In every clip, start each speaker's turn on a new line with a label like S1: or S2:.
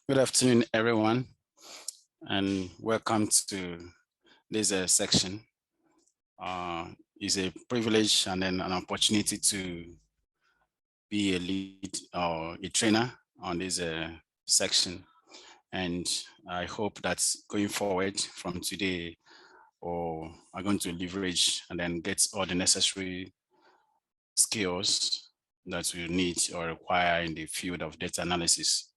S1: Good afternoon, everyone, and welcome to this section. It's a privilege and then an opportunity to be a lead or a trainer on this section. And I hope that going forward from today, or are going to leverage and then get all the necessary skills that we need or require in the field of data analysis.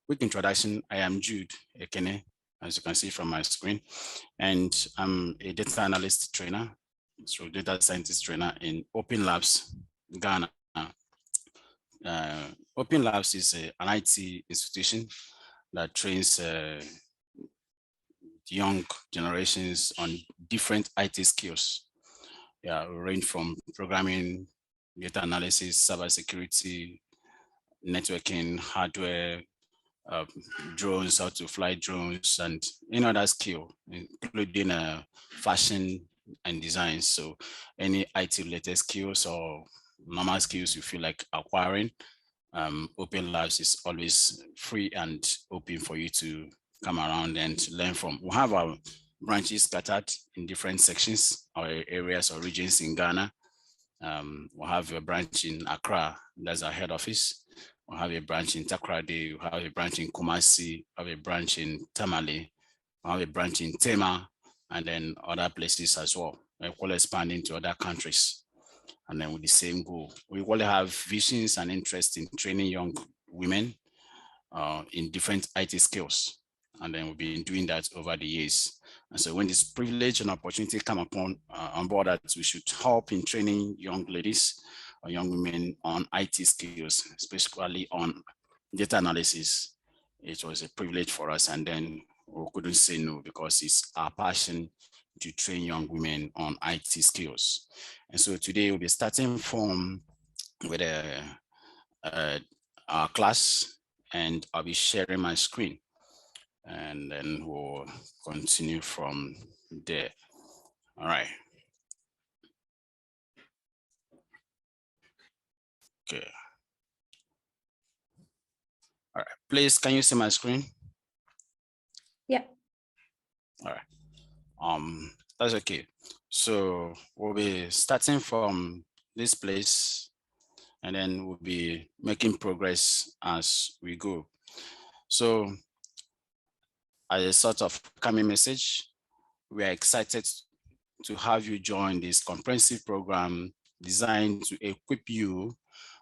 S1: Quick introduction, I am Jude Ekene, as you can see from my screen, and I'm a data analyst trainer, so data scientist trainer in OpenLabs, Ghana. OpenLabs is an IT institution that trains young generations on different IT skills. Yeah, range from programming, data analysis, cybersecurity, networking, hardware, uh, drones, how to fly drones, and other skill, including fashion and design. So any IT related skills or normal skills you feel like acquiring, Open Labs is always free and open for you to come around and learn from. We have our branches scattered in different sections or areas or regions in Ghana. We have a branch in Accra, that's our head office. We have a branch in Takrady, we have a branch in Kumasi, we have a branch in Tamale, we have a branch in Tema, and then other places as well. We will expand into other countries. And then with the same goal, we will have visions and interest in training young women in different IT skills. And then we've been doing that over the years. And so when this privilege and opportunity come upon on board that we should help in training young ladies or young women on IT skills, especially on data analysis, it was a privilege for us. And then we couldn't say no because it's our passion to train young women on IT skills. And so today we'll be starting from with our class, and I'll be sharing my screen, and then we'll continue from there. All right. Okay. All right. Please, can you see my screen?
S2: Yeah.
S1: All right. That's okay. So we'll be starting from this place, and then we'll be making progress as we go. So as a sort of coming message, we are excited to have you join this comprehensive program designed to equip you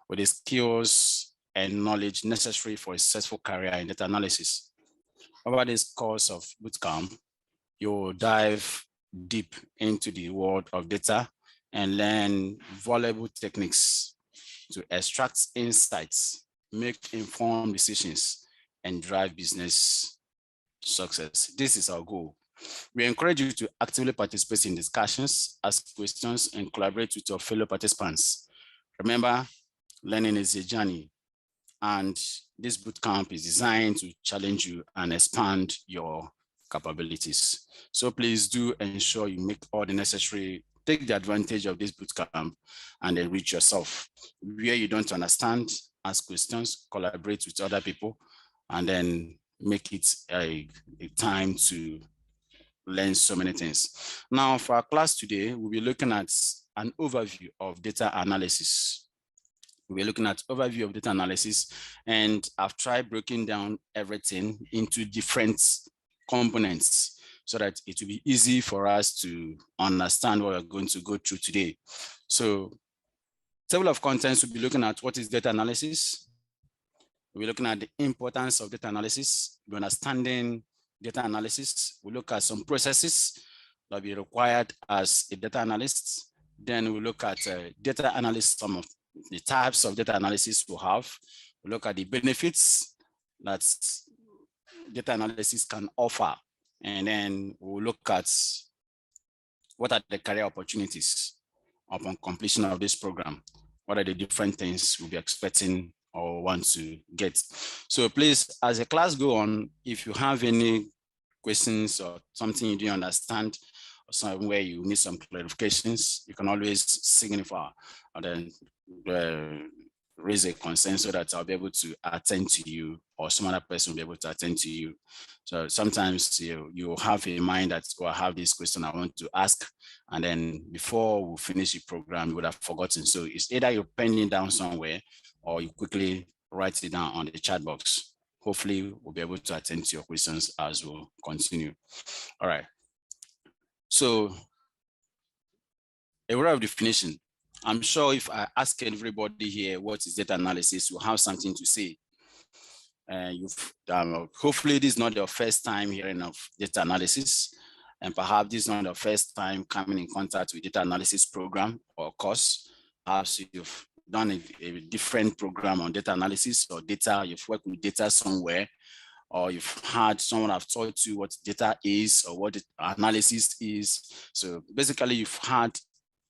S1: with the skills and knowledge necessary for a successful career in data analysis. Over this course of bootcamp, you'll dive deep into the world of data and learn valuable techniques to extract insights, make informed decisions, and drive business success. This is our goal. We encourage you to actively participate in discussions, ask questions, and collaborate with your fellow participants. Remember, learning is a journey, and this bootcamp is designed to challenge you and expand your capabilities. So please do ensure you make all the necessary, take the advantage of this bootcamp and enrich yourself. Where you don't understand, ask questions, collaborate with other people, and then make it a time to learn so many things. Now, for our class today, we'll be looking at an overview of data analysis. We're looking at overview of data analysis, and I've tried breaking down everything into different components so that it will be easy for us to understand what we're going to go through today. So, table of contents, we'll be looking at what is data analysis. We're looking at the importance of data analysis, we're understanding data analysis. We look at some processes that will be required as a data analyst. Then we look at data analysis, some of the types of data analysis we have. We look at the benefits that data analysis can offer. And then we'll look at what are the career opportunities upon completion of this program. What are the different things we'll be expecting or want to get. So please, as the class go on, if you have any questions or something you didn't understand, or somewhere you need some clarifications, you can always signify and then raise a concern so that I'll be able to attend to you, or some other person will be able to attend to you. So sometimes you have in mind that, oh, I have this question I want to ask, and then before we finish the program, you would have forgotten. So it's either you're penning down somewhere or you quickly write it down on the chat box. Hopefully we'll be able to attend to your questions as we'll continue. All right. So a word of definition. I'm sure if I ask everybody here what is data analysis, you'll have something to say. Hopefully this is not your first time hearing of data analysis, and perhaps this is not your first time coming in contact with data analysis program or course. Perhaps you've done a different program on data analysis or data, you've worked with data somewhere, or you've had someone have taught you what data is or what analysis is. So basically you've had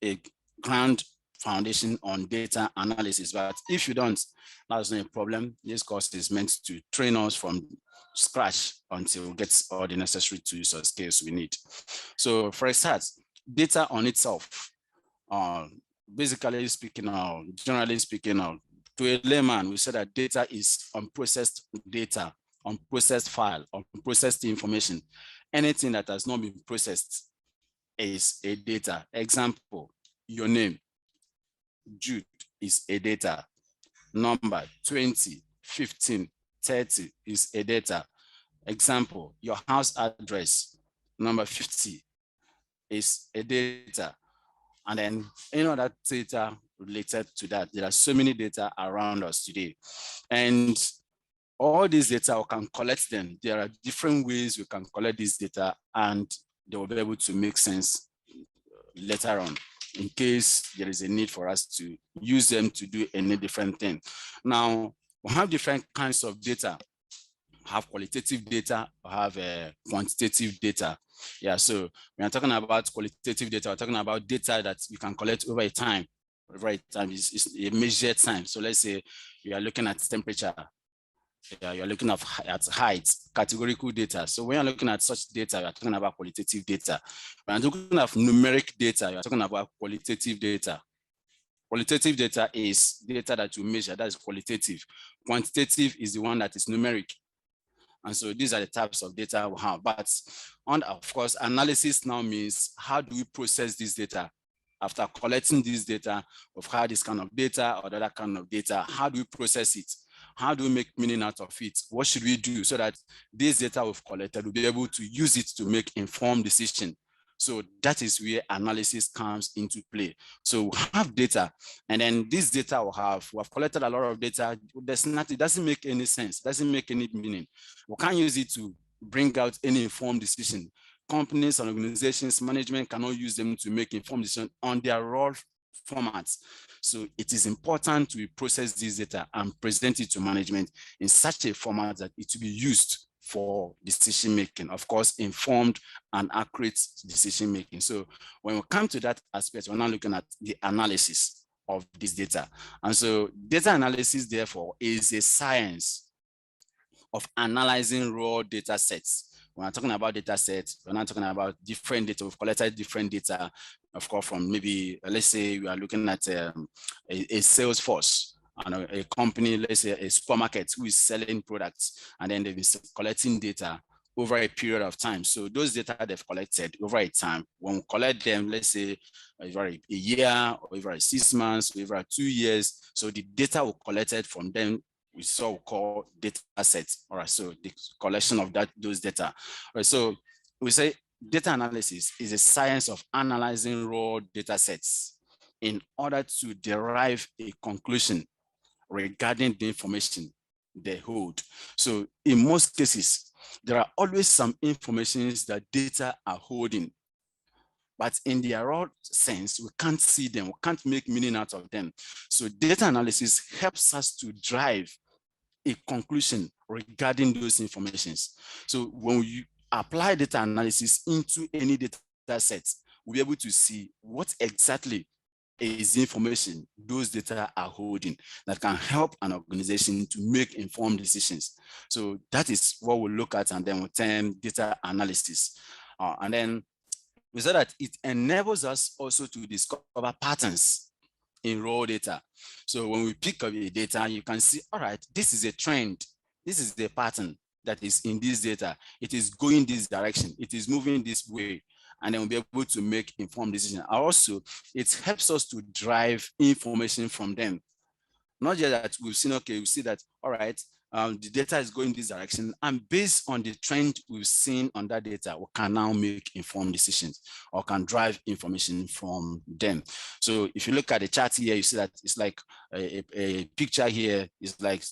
S1: a ground foundation on data analysis, but if you don't, that's not a problem. This course is meant to train us from scratch until we get all the necessary tools or skills we need. So for a start, data on itself, basically speaking, generally speaking, to a layman, we say that data is unprocessed data, unprocessed file, unprocessed information. Anything that has not been processed is a data. Example, your name, Jude, is a data. Number 20, 15, 30 is a data. Example, your house address, number 50 is a data. And then that data related to that, there are so many data around us today. And all these data, we can collect them. There are different ways we can collect this data, and they will be able to make sense later on in case there is a need for us to use them to do any different thing. Now, we have different kinds of data. We have qualitative data, we have quantitative data. Yeah, so when I'm talking about qualitative data, we're talking about data that you can collect over a time. Over a time is a measured time. So let's say you are looking at temperature, you're looking at height, categorical data. So when you're looking at such data, you're talking about qualitative data. When you're looking at numeric data, you're talking about qualitative data. Qualitative data is data that you measure, that is qualitative. Quantitative is the one that is numeric. And so these are the types of data we have. But of course, analysis now means how do we process this data? After collecting this data, of how this kind of data or that kind of data, how do we process it? How do we make meaning out of it? What should we do so that this data we've collected, we'll be able to use it to make informed decision? So that is where analysis comes into play. So we have data, and then this data we have collected a lot of data. There's nothing, it doesn't make any sense, doesn't make any meaning. We can't use it to bring out any informed decision. Companies and organizations, management cannot use them to make informed decisions on their raw formats. So it is important to process this data and present it to management in such a format that it will be used for decision making, of course, informed and accurate decision making. So when we come to that aspect, we're now looking at the analysis of this data. And so data analysis, therefore, is a science of analyzing raw data sets. When I'm talking about data sets, we're not talking about different data. We've collected different data, of course, from maybe, let's say we are looking at a sales force and a company, let's say a supermarket who is selling products, and then they've been collecting data over a period of time. So those data they've collected over a time, when we collect them, let's say over a year, or over 6 months, or over 2 years, so the data we collected from them, we so call data sets. All right, so the collection of those data. All right, so we say data analysis is a science of analyzing raw data sets in order to derive a conclusion regarding the information they hold. So in most cases, there are always some informations that data are holding, but in their raw sense, we can't see them, we can't make meaning out of them. So data analysis helps us to drive a conclusion regarding those informations. So when you apply data analysis into any data set, we'll be able to see what exactly is the information those data are holding that can help an organization to make informed decisions. So that is what we'll look at, and then we'll term data analysis. And then we said that it enables us also to discover patterns in raw data. So when we pick up the data, you can see, all right, this is a trend. This is the pattern that is in this data. It is going this direction. It is moving this way. And then we'll be able to make informed decisions. Also, it helps us to drive information from them. Not just that we've seen, okay, we see that, all right, the data is going this direction, and based on the trend we've seen on that data, we can now make informed decisions or can drive information from them. So if you look at the chart here, you see that it's like a picture here is like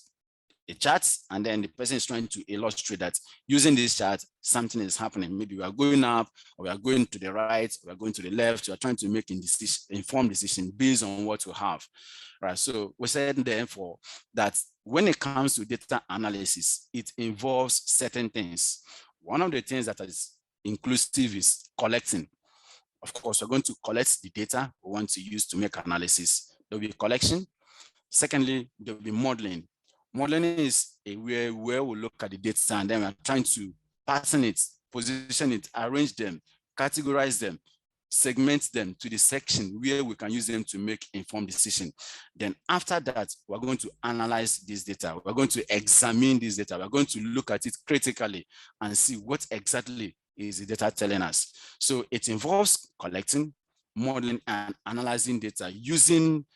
S1: a chart, and then the person is trying to illustrate that using this chart, something is happening. Maybe we are going up, or we are going to the right, we are going to the left. We are trying to make an informed decision based on what we have, right? So we said therefore that when it comes to data analysis, it involves certain things. One of the things that is inclusive is collecting. Of course, we're going to collect the data we want to use to make analysis. There'll be collection. Secondly, there'll be modeling. Modeling is a way where we look at the data and then we're trying to pattern it, position it, arrange them, categorize them, segment them to the section where we can use them to make informed decision. Then after that, we're going to analyze this data. We're going to examine this data. We're going to look at it critically and see what exactly is the data telling us. So it involves collecting, modeling, and analyzing data using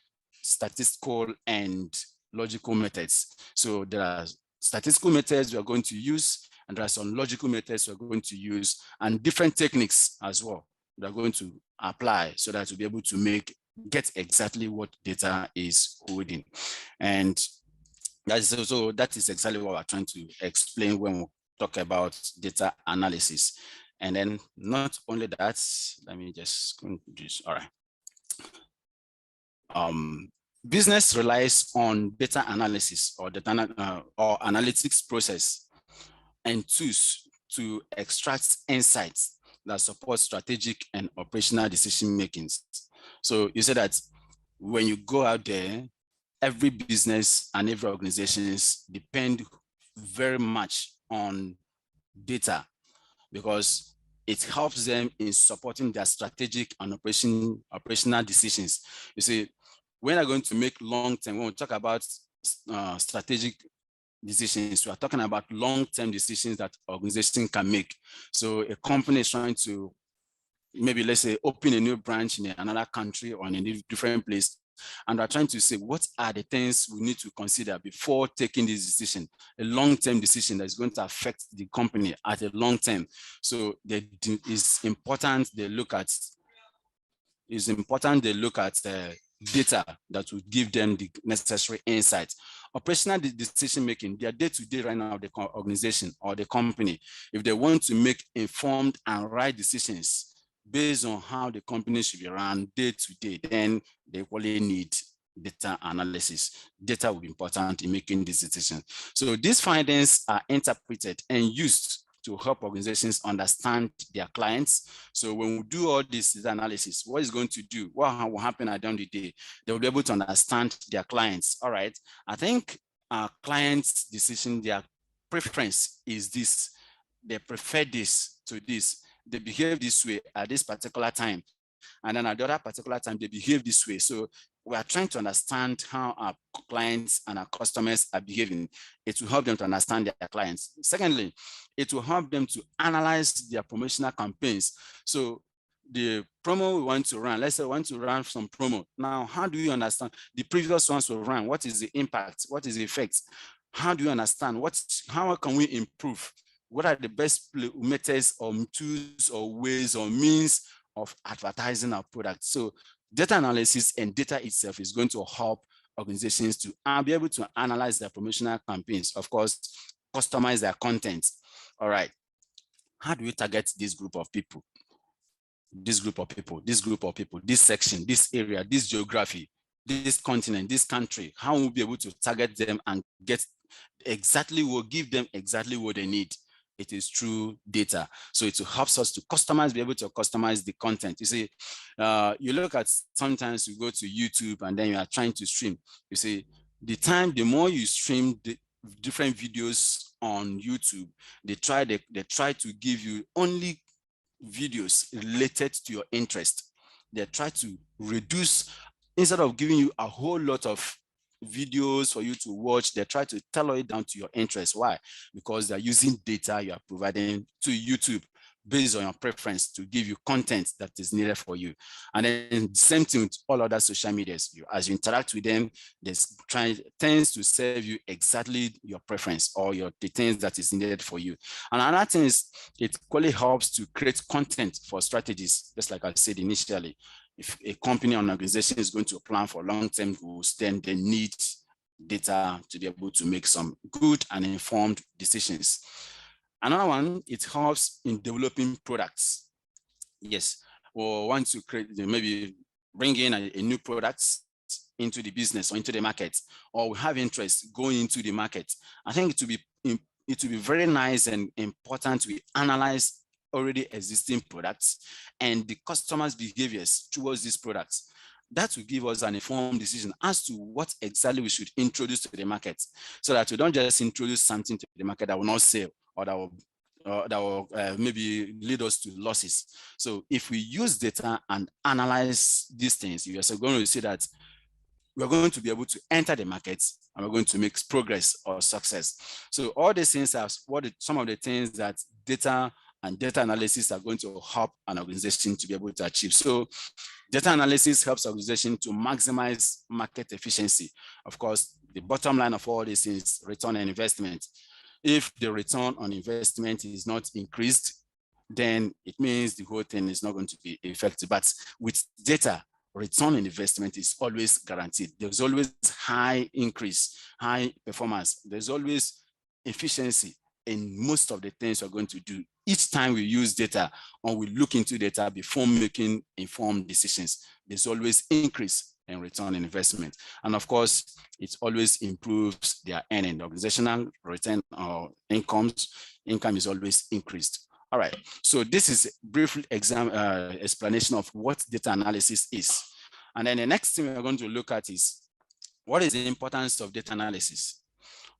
S1: statistical and logical methods. So there are statistical methods we are going to use, and there are some logical methods we're going to use, and different techniques as well we are going to apply so that we'll be able to get exactly what data is holding. And that is exactly what we're trying to explain when we talk about data analysis. And then not only that, let me just introduce, all right. Business relies on data analysis or or analytics process and tools to extract insights that support strategic and operational decision makings. So you said that when you go out there, every business and every organizations depend very much on data because it helps them in supporting their strategic and operational decisions. You see, when they're going to make long-term, when we talk about strategic decisions, we are talking about long-term decisions that organization can make. So a company is trying to, maybe let's say, open a new branch in another country or in a different place, and are trying to say, what are the things we need to consider before taking this decision, a long-term decision that is going to affect the company at a long term. So it's important they look at data that will give them the necessary insights. Operational decision making, their day-to-day right now of the organization or the company, if they want to make informed and right decisions based on how the company should be run day to day, then they really need data analysis. Data will be important in making these decisions. So these findings are interpreted and used to help organizations understand their clients. So when we do all this data analysis, what is going to do, what will happen at the end of the day, they will be able to understand their clients. All right, I think our clients' decision, their preference is this. They prefer this to this. They behave this way at this particular time. And then at the other particular time, they behave this way. So we are trying to understand how our clients and our customers are behaving. It will help them to understand their clients. Secondly, it will help them to analyze their promotional campaigns. So the promo we want to run, let's say we want to run some promo. Now, how do you understand the previous ones we ran? What is the impact? What is the effect? How do you understand? How can we improve? What are the best methods or tools or ways or means of advertising our product? So data analysis and data itself is going to help organizations to be able to analyze their promotional campaigns, of course, customize their content. All right, how do we target this group of people? This group of people, this group of people, this section, this area, this geography, this continent, this country, how will we be able to target them and get exactly what, give them exactly what they need? It is through data. So it helps us to customize, be able to customize the content. You see, you look at, sometimes you go to YouTube and then you are trying to stream. You see, the more you stream the different videos on YouTube, they try to give you only videos related to your interest. They try to reduce instead of giving you a whole lot of videos for you to watch, they try to tailor it down to your interest. Why? Because they're using data you are providing to YouTube based on your preference to give you content that is needed for you. And then same thing with all other social medias. As you interact with them, this tends to serve you exactly your preference or the things that is needed for you. And another thing is it equally helps to create content for strategies, just like I said initially. If a company or an organization is going to plan for long-term goals, then they need data to be able to make some good and informed decisions. Another one, it helps in developing products. Yes, or want to create, maybe bring in a new product into the business or into the market, or we have interest going into the market. I think it will be very nice and important we analyze already existing products and the customers' behaviors towards these products. That will give us an informed decision as to what exactly we should introduce to the market, so that we don't just introduce something to the market that will not sell or that will maybe lead us to losses. So if we use data and analyze these things, you're also going to see that we're going to be able to enter the markets and we're going to make progress or success. So all these things are some of the things that data and data analysis are going to help an organization to be able to achieve. So data analysis helps organization to maximize market efficiency. Of course, the bottom line of all this is return on investment. If the return on investment is not increased, then it means the whole thing is not going to be effective. But with data, return on investment is always guaranteed. There's always high increase, high performance. There's always efficiency in most of the things we're going to do. Each time we use data or we look into data before making informed decisions, there's always increase in return on investment. And of course, it always improves their earning. The organizational return or income is always increased. All right, so this is a brief explanation of what data analysis is. And then the next thing we're going to look at is, what is the importance of data analysis?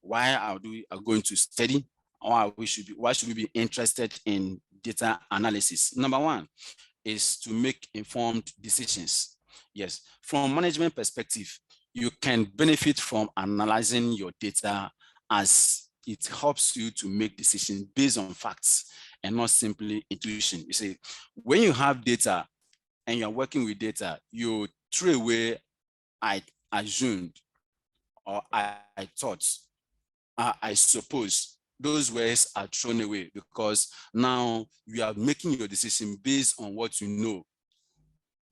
S1: Why are we going to study, or why should we be interested in data analysis? Number one is to make informed decisions. Yes, from management perspective, you can benefit from analyzing your data, as it helps you to make decisions based on facts and not simply intuition. You see, when you have data and you're working with data, you throw away I assumed or I thought, I suppose. Those words are thrown away because now you are making your decision based on what you know.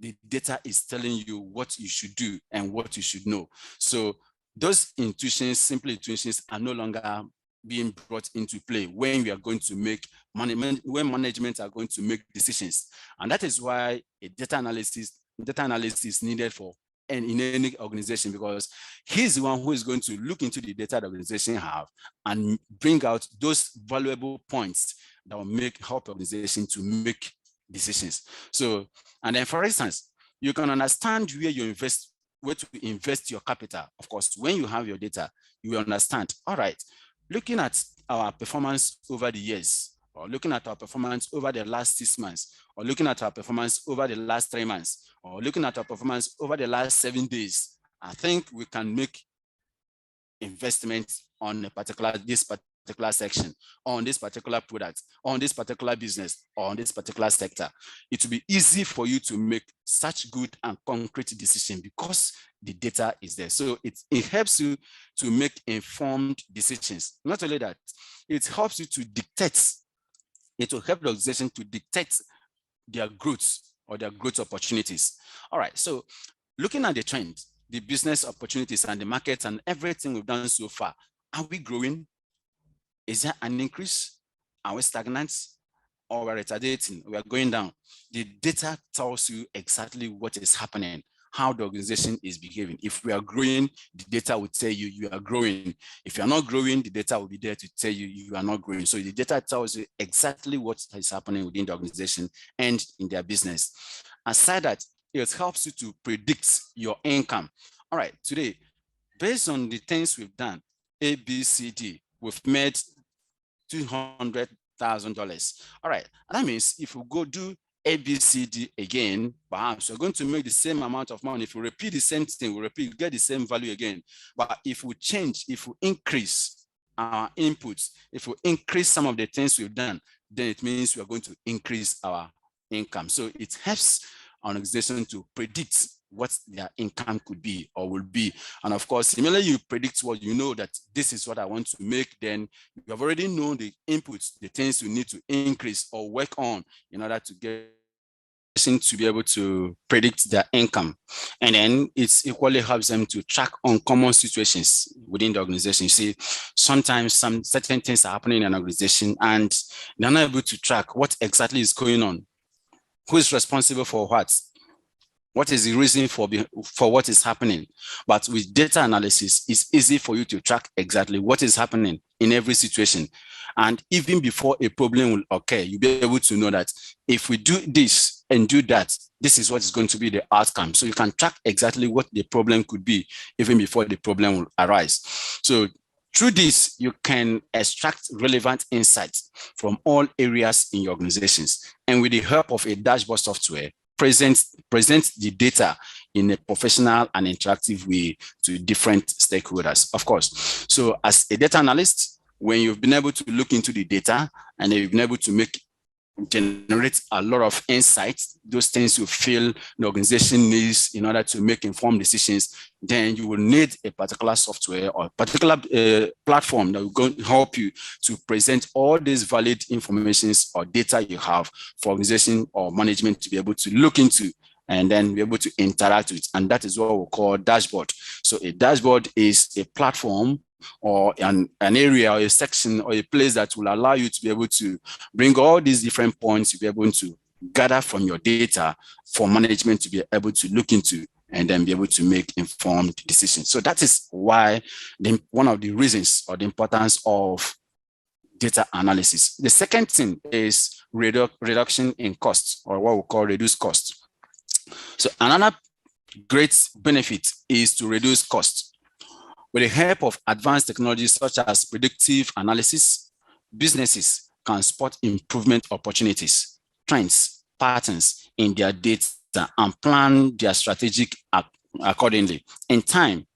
S1: The data is telling you what you should do and what you should know. So those intuitions, simple intuitions, are no longer being brought into play when we are going to make when management are going to make decisions. And that is why a data analyst is needed for in any organization, because he's the one who is going to look into the data the organization have and bring out those valuable points that will help the organization to make decisions. So, and then for instance, you can understand where to invest your capital. Of course, when you have your data, you will understand, all right, looking at our performance over the years, or looking at our performance over the last 6 months, or looking at our performance over the last 3 months, or looking at our performance over the last 7 days, I think we can make investments on this particular section, on this particular product, on this particular business, or on this particular sector. It will be easy for you to make such good and concrete decisions because the data is there. So it helps you to make informed decisions. Not only that, it helps you to dictate. It will help the organization to dictate their growth or their growth opportunities. All right, so looking at the trend, the business opportunities and the market and everything we've done so far, are we growing? Is there an increase? Are we stagnant? Or we're retardating? We are going down. The data tells you exactly what is happening, how the organization is behaving. If we are growing, the data will tell you you are growing. If you're not growing, the data will be there to tell you you are not growing. So the data tells you exactly what is happening within the organization and in their business. Aside that, it helps you to predict your income. All right, today, based on the things we've done, A, B, C, D, we've made $200,000. All right, that means if we go do A, B, C, D again, perhaps we're going to make the same amount of money. If we repeat the same thing, we get the same value again. But if we change, if we increase our inputs, if we increase some of the things we've done, then it means we are going to increase our income. So it helps an organization to predict what their income could be or will be. And of course, similarly, you predict what you know that this is what I want to make, then you have already known the inputs, the things you need to increase or work on in order to get to be able to predict their income. And then it equally helps them to track uncommon situations within the organization. You see, sometimes some certain things are happening in an organization and they're not able to track what exactly is going on. Who is responsible for what? What is the reason for what is happening? But with data analysis, it's easy for you to track exactly what is happening in every situation. And even before a problem will occur, you'll be able to know that if we do this and do that, this is what is going to be the outcome. So you can track exactly what the problem could be even before the problem will arise. So through this, you can extract relevant insights from all areas in your organizations. And with the help of a dashboard software, present the data in a professional and interactive way to different stakeholders, of course. So as a data analyst, when you've been able to look into the data and you've been able to generate a lot of insights, those things you feel the organization needs in order to make informed decisions, then you will need a particular software or a particular platform that will go and help you to present all these valid informations or data you have for organization or management to be able to look into and then be able to interact with. And that is what we call dashboard. So a dashboard is a platform or an area or a section or a place that will allow you to be able to bring all these different points you'll be able to gather from your data for management to be able to look into and then be able to make informed decisions. So that is why one of the reasons or the importance of data analysis. The second thing is reduction in costs, or what we call reduced costs. So another great benefit is to reduce costs. With the help of advanced technologies such as predictive analysis, businesses can spot improvement opportunities, trends, patterns in their data and plan their strategic accordingly. In time,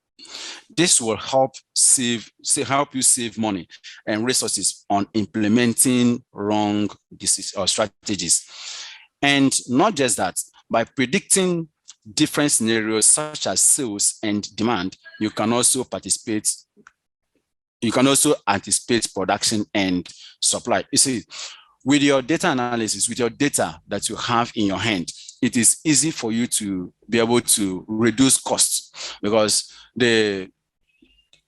S1: this will help you save money and resources on implementing wrong decisions or strategies. And not just that, by predicting different scenarios such as sales and demand, you can also anticipate production and supply. You see, with your data analysis, with your data that you have in your hand, it is easy for you to be able to reduce costs, because the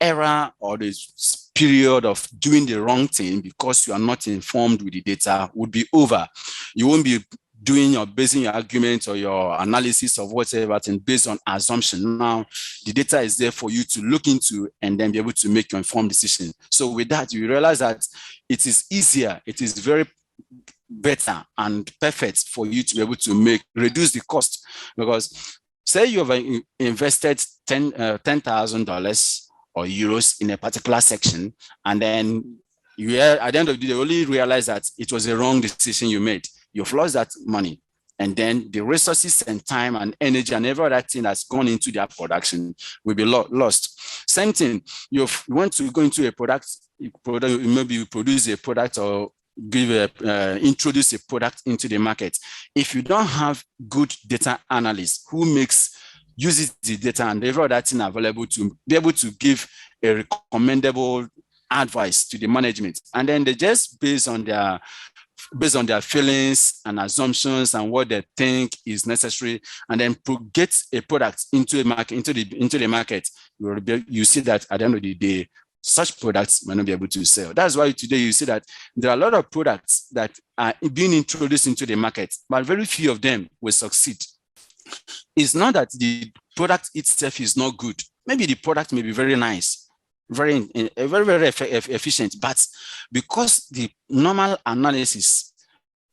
S1: era or the period of doing the wrong thing because you are not informed with the data would be over. You won't be basing your argument or your analysis of whatever and based on assumption. Now, the data is there for you to look into and then be able to make your informed decision. So with that, you realize that it is easier, it is very better and perfect for you to be able to reduce the cost. Because say you have invested $10,000 or euros in a particular section, and then at the end of the day, you only realize that it was a wrong decision you made. You've lost that money. And then the resources and time and energy and every other thing that's gone into their production will be lost. Same thing, you want to go into a product, maybe you produce a product or introduce a product into the market. If you don't have good data analysts who uses the data and every other thing available to be able to give a recommendable advice to the management, and then they just based on their feelings and assumptions and what they think is necessary, and then get a product into the market, you see that at the end of the day, such products might not be able to sell. That's why today you see that there are a lot of products that are being introduced into the market, but very few of them will succeed. It's not that the product itself is not good. Maybe the product may be very nice, very efficient, but because the normal analysis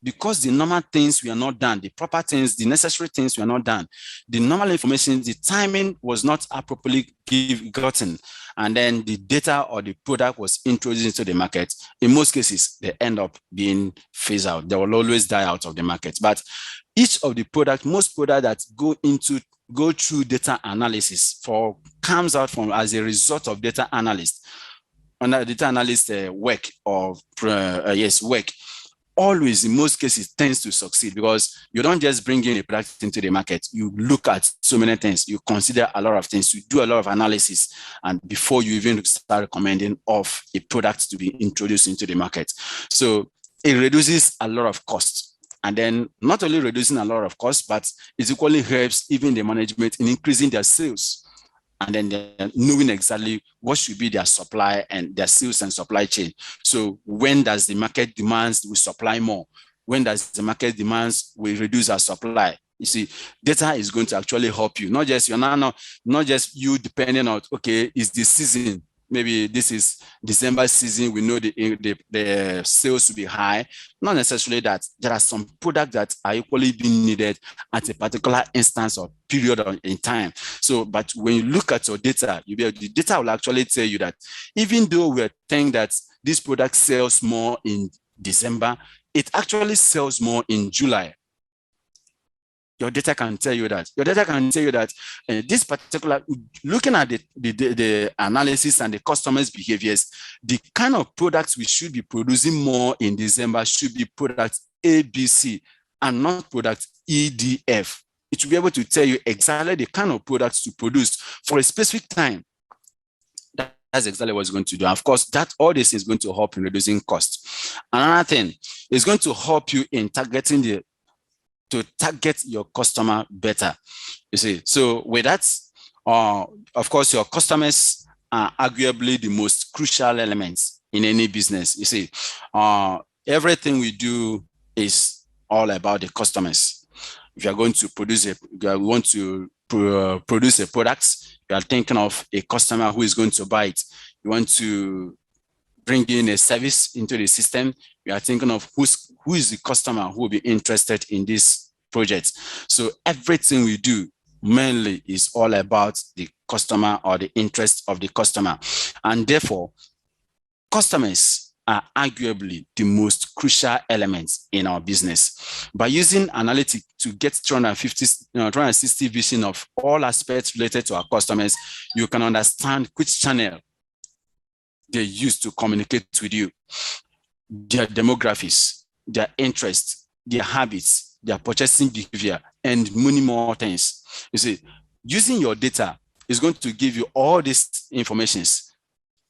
S1: because the normal things were not done, the proper things, the necessary things were not done, the normal information, the timing was not appropriately gotten, and then the data or the product was introduced into the market, in most cases, they end up being phased out. They will always die out of the market. But each of the product, most products that go through data analysis comes out from as a result of data analyst, under data analyst work of work, always in most cases tends to succeed, because you don't just bring in a product into the market. You look at so many things, you consider a lot of things, you do a lot of analysis, and before you even start recommending of a product to be introduced into the market. So it reduces a lot of costs. And then not only reducing a lot of costs, but it equally helps even the management in increasing their sales. And then they're knowing exactly what should be their supply and their sales and supply chain. So when does the market demands, we supply more? When does the market demands, we reduce our supply? You see, data is going to actually help you. Not just just you depending on, okay, is the season, maybe this is December season, we know the sales will be high. Not necessarily that. There are some products that are equally being needed at a particular instance or period in time. So, but when you look at your data, the data will actually tell you that even though we're saying that this product sells more in December, it actually sells more in July. Your data can tell you that. Your data can tell you that this particular, looking at the analysis and the customers' behaviors, the kind of products we should be producing more in December should be products ABC and not products EDF. It will be able to tell you exactly the kind of products to produce for a specific time. That's exactly what it's going to do. Of course, all this is going to help in reducing costs. Another thing is going to help you in targeting to target your customer better. You see, so with that, of course, your customers are arguably the most crucial elements in any business. You see, everything we do is all about the customers. If you're going to produce produce a product, you are thinking of a customer who is going to buy it. You want to bring in a service into the system, we are thinking of who is the customer who will be interested in this project. So everything we do mainly is all about the customer or the interest of the customer. And therefore, customers are arguably the most crucial elements in our business. By using analytics to get 360 vision of all aspects related to our customers, you can understand which channel they use to communicate with you, their demographics, their interests, their habits, their purchasing behavior, and many more things. You see, using your data is going to give you all these informations.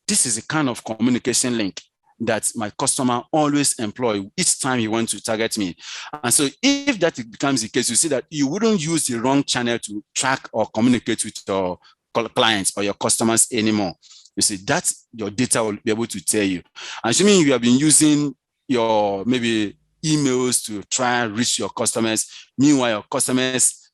S1: This is a kind of communication link that my customer always employ each time he wants to target me. And so if that becomes the case, you see that you wouldn't use the wrong channel to track or communicate with your clients or your customers anymore. You see, that your data will be able to tell you. Assuming you have been using your maybe emails to try and reach your customers, meanwhile your customers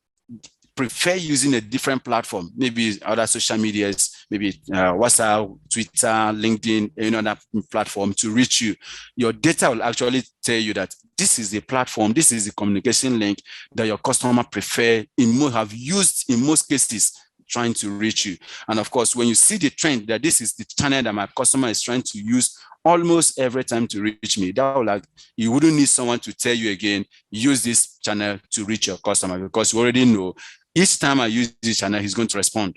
S1: prefer using a different platform, maybe other social medias, maybe WhatsApp, Twitter, LinkedIn, any other platform to reach you. Your data will actually tell you that this is the platform, this is the communication link that your customer prefer, have used in most cases, trying to reach you. And of course, when you see the trend that this is the channel that my customer is trying to use almost every time to reach me, that will you wouldn't need someone to tell you again, use this channel to reach your customer, because you already know each time I use this channel, he's going to respond.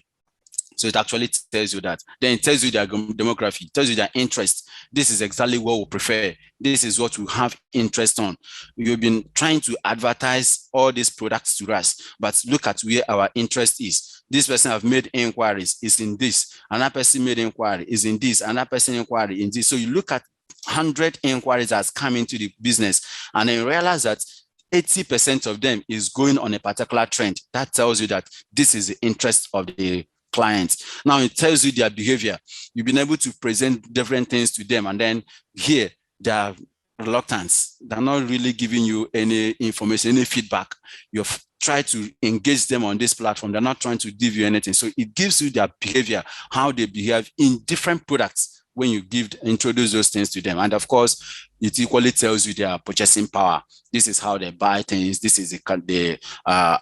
S1: So it actually tells you that. Then it tells you their demography, tells you their interest. This is exactly what we prefer. This is what we have interest on. You've been trying to advertise all these products to us, but look at where our interest is. This person have made inquiries, is in this. Another person made inquiry, is in this. Another person inquiry in this. So you look at 100 inquiries that's come into the business, and then you realize that 80% of them is going on a particular trend. That tells you that this is the interest of the clients. Now it tells you their behavior. You've been able to present different things to them, and then here they are reluctant. They're not really giving you any information, any feedback. You've tried to engage them on this platform. They're not trying to give you anything. So it gives you their behavior, how they behave in different products. when you introduce those things to them. And of course, it equally tells you their purchasing power. This is how they buy things. This is the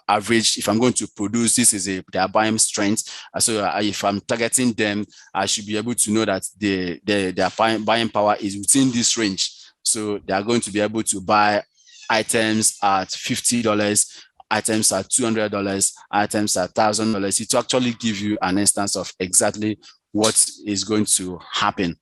S1: average. If I'm going to produce, this is their buying strength. So if I'm targeting them, I should be able to know that their buying power is within this range. So they are going to be able to buy items at $50, items at $200, items at $1,000. It will actually give you an instance of exactly what is going to happen.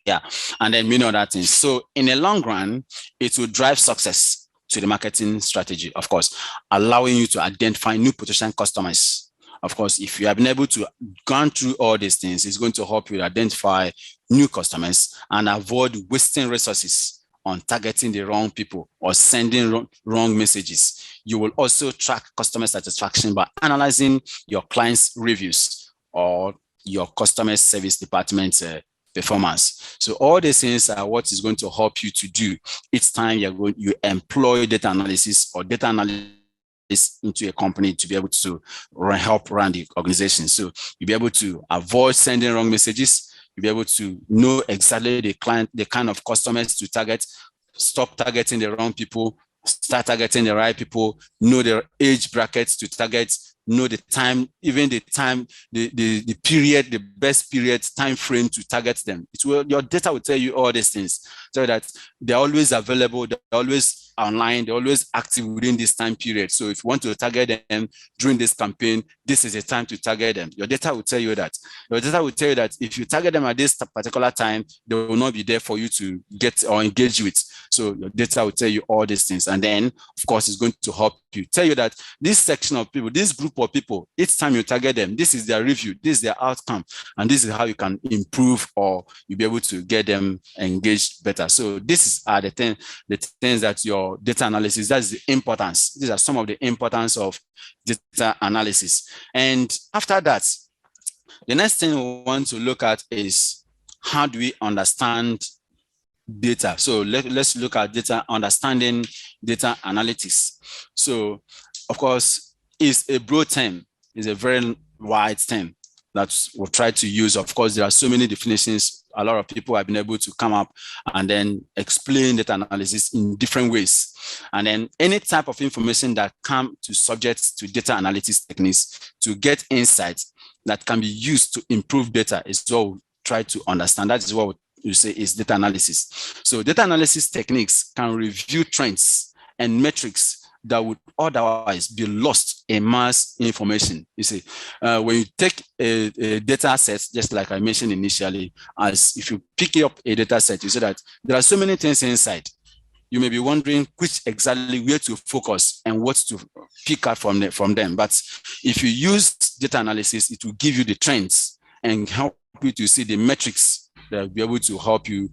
S1: Yeah, and then many other things. So in the long run, it will drive success to the marketing strategy, of course, allowing you to identify new potential customers. Of course, if you have been able to go through all these things, it's going to help you identify new customers and avoid wasting resources on targeting the wrong people or sending wrong messages. You will also track customer satisfaction by analyzing your clients' reviews or your customer service department's performance. So all these things are what is going to help you to do each time you employ data analysis or data analysis into a company to be able to help run the organization. So you'll be able to avoid sending wrong messages. You'll be able to know exactly the kind of customers to target, stop targeting the wrong people, start targeting the right people, know their age brackets to target, know the time, even the time, the period, the best period, time frame to target them. Your data will tell you all these things so that they're always available, they're always online, they're always active within this time period. So if you want to target them during this campaign, this is the time to target them. Your data will tell you that. Your data will tell you that if you target them at this particular time, they will not be there for you to get or engage with. So your data will tell you all these things. And then, of course, it's going to help you, tell you that this section of people, this group of people, each time you target them, this is their review, this is their outcome, and this is how you can improve or you'll be able to get them engaged better. So these are the things that your data analysis, that's the importance. These are some of the importance of data analysis. And after that, the next thing we want to look at is how do we understand data? So let's look at data, understanding data analytics. So of course, it's a broad term, it's a very wide term that we'll try to use. Of course, there are so many definitions. A lot of people have been able to come up and then explain data analysis in different ways. And then any type of information that come to subject to data analytics techniques to get insights that can be used to improve data is what we'll try to understand. That is what you say is data analysis. So data analysis techniques can review trends and metrics that would otherwise be lost in mass information. You see, when you take a data set, just like I mentioned initially, as if you pick up a data set, you see that there are so many things inside. You may be wondering which exactly where to focus and what to pick up from them. But if you use data analysis, it will give you the trends and help you to see the metrics that will be able to help you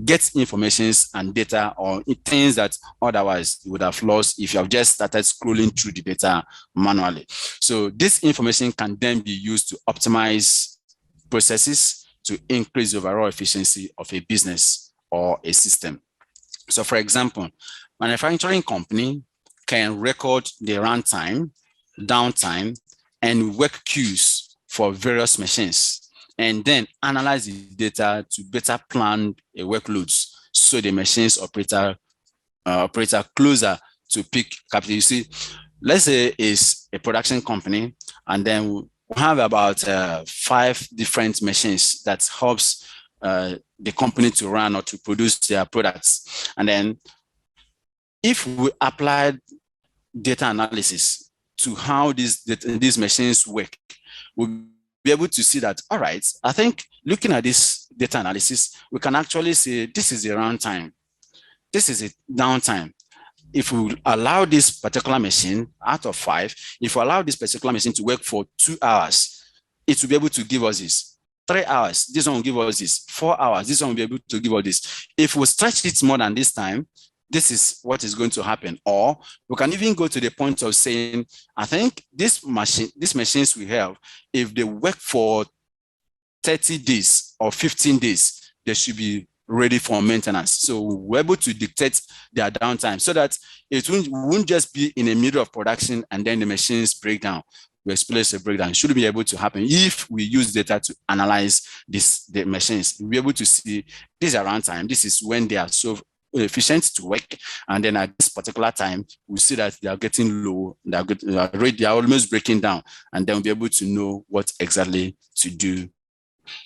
S1: get informations and data or things that otherwise you would have lost if you have just started scrolling through the data manually. So this information can then be used to optimize processes to increase the overall efficiency of a business or a system. So for example, manufacturing company can record the runtime, downtime, and work queues for various machines, and then analyze the data to better plan workloads so the machines operator closer to peak capacity. You see, let's say it's a production company, and then we have about 5 different machines that helps the company to run or to produce their products. And then if we apply data analysis to how these machines work, we'll be able to see that, all right, I think looking at this data analysis, we can actually say this is a runtime, this is a downtime. If we allow this particular machine out of 5, if we allow this particular machine to work for 2 hours, it will be able to give us this. 3 hours, this one will give us this. 4 hours, this one will be able to give us this. If we stretch it more than this time, this is what is going to happen. Or we can even go to the point of saying, I think these machines we have, if they work for 30 days or 15 days, they should be ready for maintenance. So we're able to dictate their downtime so that it won't just be in the middle of production and then the machines break down. we experience a breakdown. It shouldn't be able to happen if we use data to analyze the machines. We'll be able to see this around time. This is when they are so efficient to work, and then at this particular time we see that they are getting low, they are almost breaking down, and then we'll be able to know what exactly to do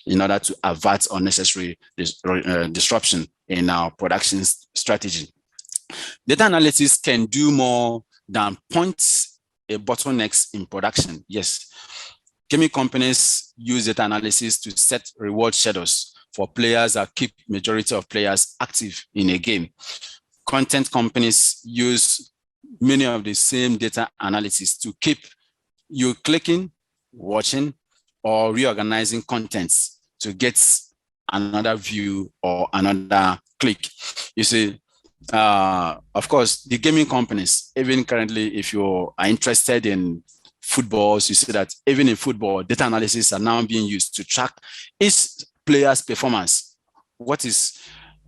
S1: in order to avert unnecessary disruption in our production strategy. Data analysis can do more than point a bottlenecks in production. Yes, gaming companies use data analysis to set reward schedules for players that keep majority of players active in a game. Content companies use many of the same data analysis to keep you clicking, watching, or reorganizing contents to get another view or another click. You see, of course, the gaming companies, even currently, if you are interested in footballs, you see that even in football, data analysis are now being used to track each player's performance.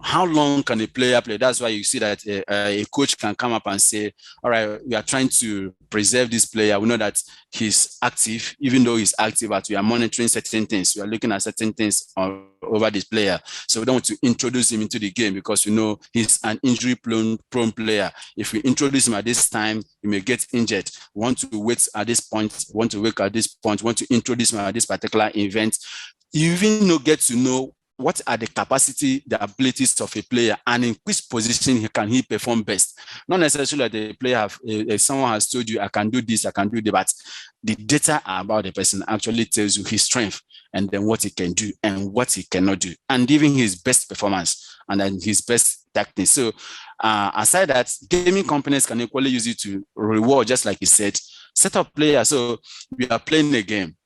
S1: How long can a player play? That's why you see that a coach can come up and say, all right, we are trying to preserve this player. We know that he's active, even though he's active, but we are monitoring certain things. We are looking at certain things over this player. So we don't want to introduce him into the game because we know he's an injury-prone player. If we introduce him at this time, he may get injured. We want to wait at this point, we want to introduce him at this particular event. You even get to know what are the capacity, the abilities of a player, and in which position can he perform best. Not necessarily that the player someone has told you, I can do this, I can do that, but the data about the person actually tells you his strength and then what he can do and what he cannot do, and even his best performance and then his best tactics. So aside that, gaming companies can equally use it to reward, just like you said, set up players. So we are playing a game.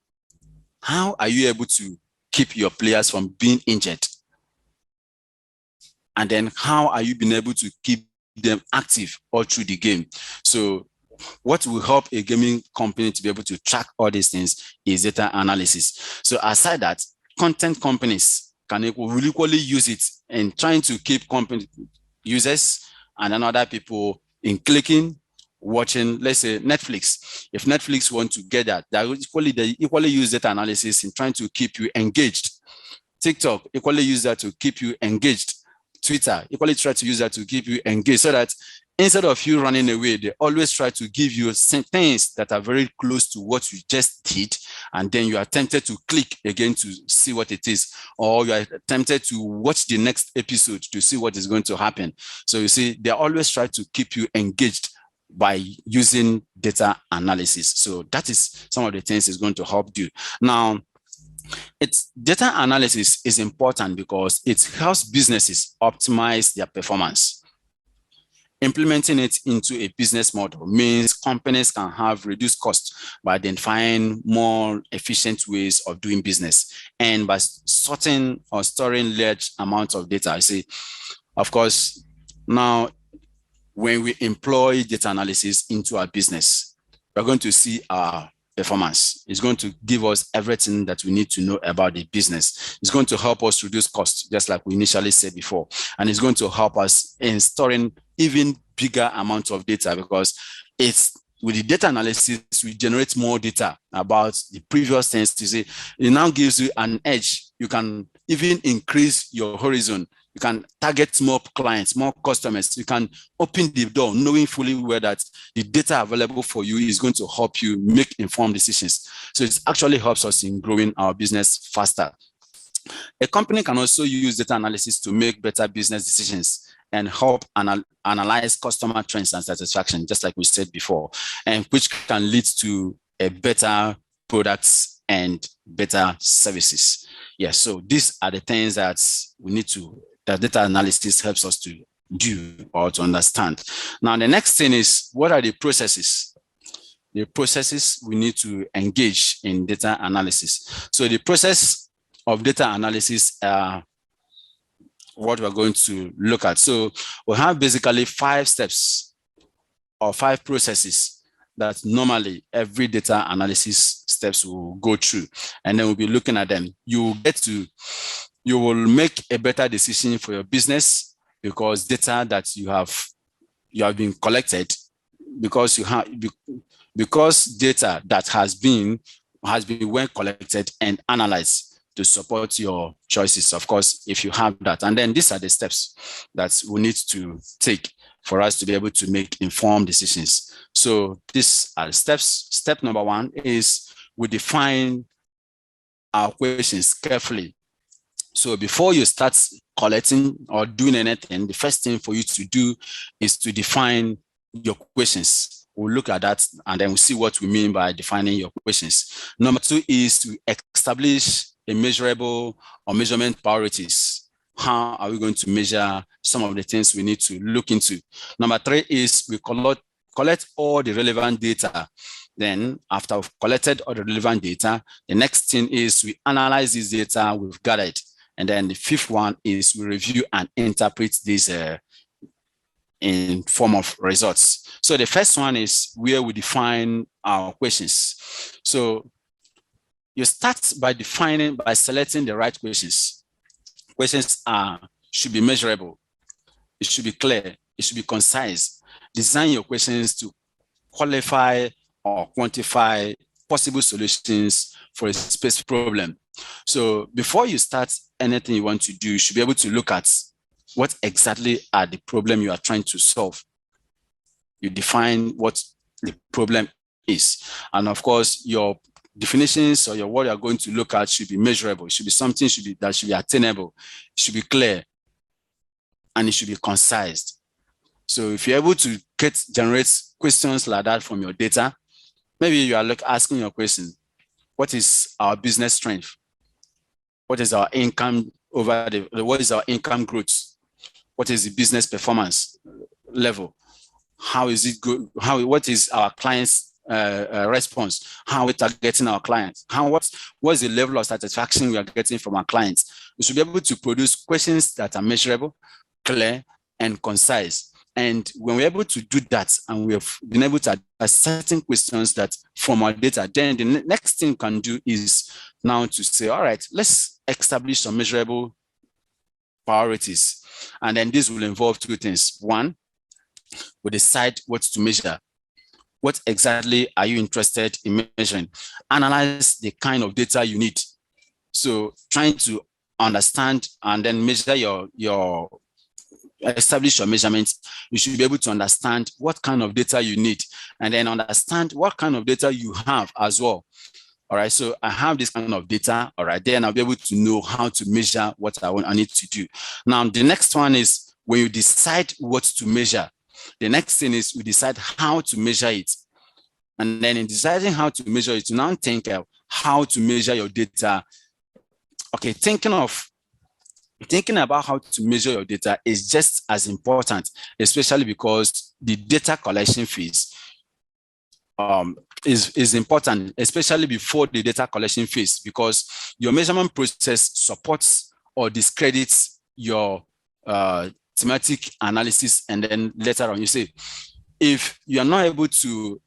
S1: How are you able to keep your players from being injured? And then how are you being able to keep them active all through the game? So what will help a gaming company to be able to track all these things is data analysis. So aside that, content companies can equally use it in trying to keep company users and other people in clicking, watching. Let's say Netflix. If Netflix want to get that, they equally use data analysis in trying to keep you engaged. TikTok equally use that to keep you engaged. Twitter equally try to use that to keep you engaged, so that instead of you running away, they always try to give you things that are very close to what you just did, and then you are tempted to click again to see what it is, or you are tempted to watch the next episode to see what is going to happen. So you see, they always try to keep you engaged by using data analysis. So that is some of the things it's going to help do. Now, data analysis is important because it helps businesses optimize their performance. Implementing it into a business model means companies can have reduced costs by identifying more efficient ways of doing business and by sorting or storing large amounts of data. I see, of course, now when we employ data analysis into our business, we're going to see our performance. It's going to give us everything that we need to know about the business. It's going to help us reduce costs, just like we initially said before. And it's going to help us in storing even bigger amounts of data, because with the data analysis, we generate more data about the previous things. You see, it now gives you an edge. You can even increase your horizon. You can target more clients, more customers. You can open the door knowing fully well that the data available for you is going to help you make informed decisions. So it actually helps us in growing our business faster. A company can also use data analysis to make better business decisions and help analyze customer trends and satisfaction, just like we said before, and which can lead to a better products and better services. Yes, so these are the things that that data analysis helps us to do or to understand. Now, the next thing is, what are the processes? The processes we need to engage in data analysis. So the process of data analysis are what we're going to look at. So we have basically 5 steps or 5 processes that normally every data analysis steps will go through, and then we'll be looking at them. You will make a better decision for your business because data that you have been collected, because because data that has been well collected and analyzed to support your choices, of course, if you have that. And then these are the steps that we need to take for us to be able to make informed decisions. So these are the steps. Step number one is we define our questions carefully. So before you start collecting or doing anything, the first thing for you to do is to define your questions. We'll look at that and then we'll see what we mean by defining your questions. Number two is to establish a measurable or measurement priorities. How are we going to measure some of the things we need to look into? Number three is we collect all the relevant data. Then after we've collected all the relevant data, the next thing is we analyze this data we've gathered. And then the fifth one is we review and interpret this in form of results. So the first one is where we define our questions. So you start by selecting the right questions. Questions should be measurable. It should be clear. It should be concise. Design your questions to qualify or quantify possible solutions for a specific problem. So before you start anything you want to do, you should be able to look at what exactly are the problem you are trying to solve. You define what the problem is. And of course, your definitions or what you're going to look at should be measurable. It should be something that should be attainable. It should be clear and it should be concise. So if you're able to generate questions like that from your data, maybe you are asking your question, what is our business strength? What is our income what is our income growth? What is the business performance level? How is it good? What is our clients' response? How are we targeting our clients? What is the level of satisfaction we are getting from our clients? We should be able to produce questions that are measurable, clear, and concise. And when we're able to do that, and we have been able to address certain questions that from our data, then the next thing we can do is now to say, all right, let's establish some measurable priorities. And then this will involve two things. One, we decide what to measure. What exactly are you interested in measuring? Analyze the kind of data you need. So trying to understand and then measure establish your measurements, you should be able to understand what kind of data you need and then understand what kind of data you have as well. All right, so I have this kind of data. All right, then I'll be able to know how to measure what I need to do. Now, the next one is when you decide what to measure, the next thing is we decide how to measure it. And then in deciding how to measure it, you now think of how to measure your data. Okay, thinking about how to measure your data is just as important, especially because the data collection phase is important, especially before the data collection phase, because your measurement process supports or discredits your thematic analysis. And then later on, you say, if you are not able to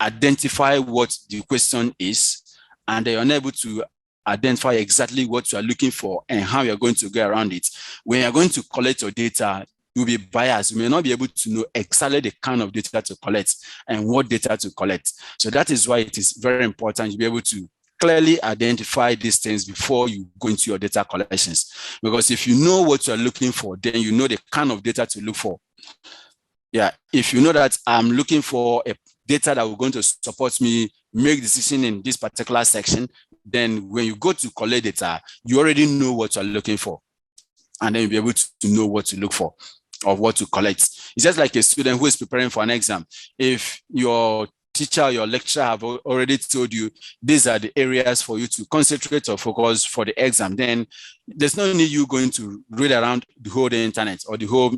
S1: identify what the question is, and you're unable to identify exactly what you are looking for and how you're going to get around it, when you're going to collect your data, you'll be biased. You may not be able to know exactly the kind of data to collect and what data to collect. So that is why it is very important to be able to clearly identify these things before you go into your data collections. Because if you know what you're looking for, then you know the kind of data to look for. Yeah, if you know that I'm looking for a data that will going to support me make decision in this particular section, then when you go to collect data, you already know what you're looking for. And then you'll be able to know what to look for or what to collect. It's just like a student who is preparing for an exam. If your teacher or your lecturer have already told you these are the areas for you to concentrate or focus for the exam, then there's no need you going to read around the whole internet or the whole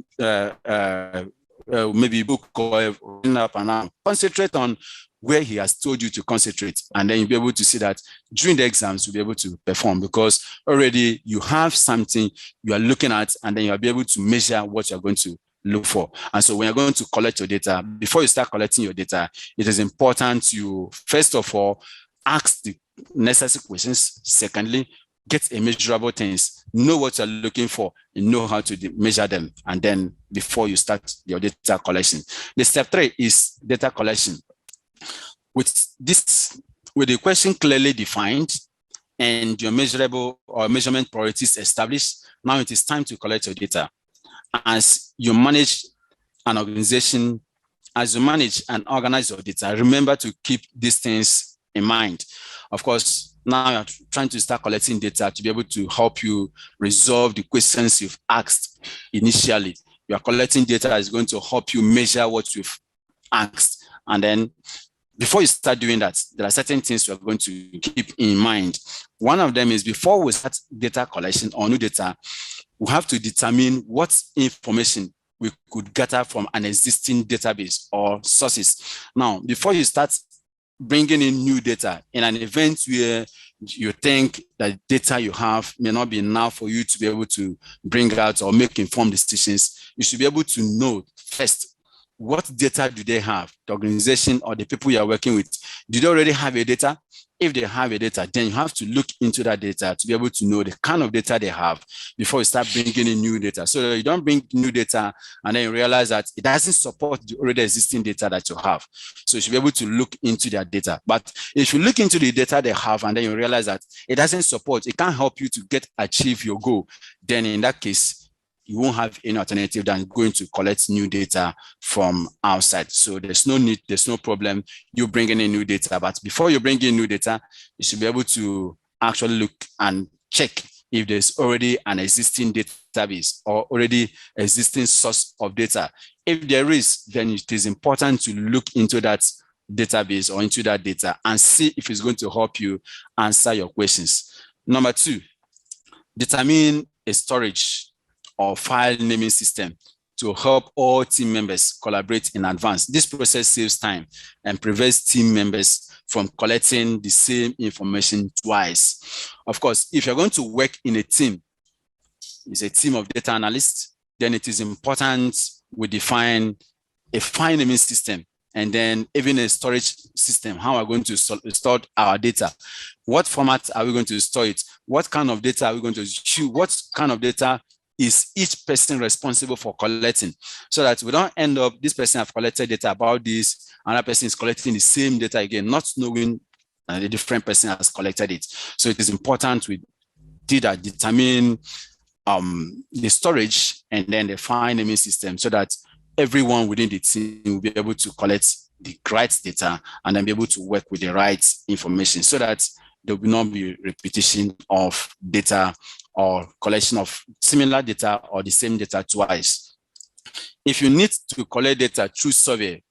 S1: maybe book or up and down. Concentrate on where he has told you to concentrate, and then you'll be able to see that during the exams you'll be able to perform because already you have something you are looking at, and then you'll be able to measure what you're going to look for. And so when you're going to collect your data, before you start collecting your data, it is important you first of all ask the necessary questions. Secondly, get a measurable things, know what you're looking for, and know how to measure them. And then before you start your data collection, the step 3 is data collection. With this, with the question clearly defined and your measurable or measurement priorities established, now it is time to collect your data. As you manage an organization, as you manage and organize your data, remember to keep these things in mind. Of course, now you're trying to start collecting data to be able to help you resolve the questions you've asked initially. You are collecting data that is going to help you measure what you've asked. And then before you start doing that, there are certain things you're going to keep in mind. One of them is before we start data collection or new data, we have to determine what information we could gather from an existing database or sources. Now, before you start bringing in new data in an event where you think that data you have may not be enough for you to be able to bring out or make informed decisions, you should be able to know first, what data do they have, the organization or the people you are working with? Do they already have a data? If they have a data, then you have to look into that data to be able to know the kind of data they have before you start bringing in new data. So you don't bring new data and then you realize that it doesn't support the already existing data that you have. So you should be able to look into their data. But if you look into the data they have and then you realize that it doesn't support, it can't help you to achieve your goal, then in that case, you won't have any alternative than going to collect new data from outside. So there's no need, there's no problem you bringing in new data. But before you bring in new data, you should be able to actually look and check if there's already an existing database or already existing source of data. If there is, then it is important to look into that database or into that data and see if it's going to help you answer your questions. Number two, determine a storage or file naming system to help all team members collaborate in advance. This process saves time and prevents team members from collecting the same information twice. Of course, if you're going to work in a team, it's a team of data analysts, then it is important we define a file naming system and then even a storage system. How are we going to store our data? What format are we going to store it? What kind of data are we going to choose? What kind of data is each person responsible for collecting, so that we don't end up, this person have collected data about this, another person is collecting the same data again, not knowing the different person has collected it. So it is important we did that, determine the storage and then the file naming system, so that everyone within the team will be able to collect the right data and then be able to work with the right information, so that there will not be repetition of data or collection of similar data or the same data twice. If you need to collect data through survey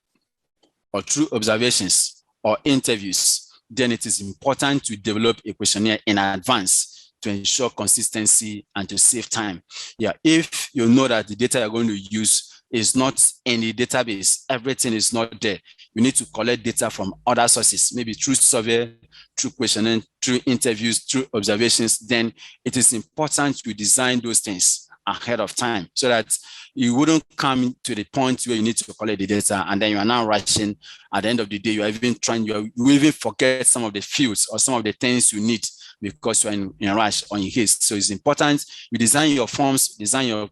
S1: or through observations or interviews, then it is important to develop a questionnaire in advance to ensure consistency and to save time. Yeah, if you know that the data you're going to use is not in the database, everything is not there, you need to collect data from other sources, maybe through survey, through questioning, through interviews, through observations, then it is important to design those things ahead of time so that you wouldn't come to the point where you need to collect the data and then you are now rushing. At the end of the day, you are even trying, you even forget some of the fields or some of the things you need because you're in a rush or in haste. So it's important you design your forms, design your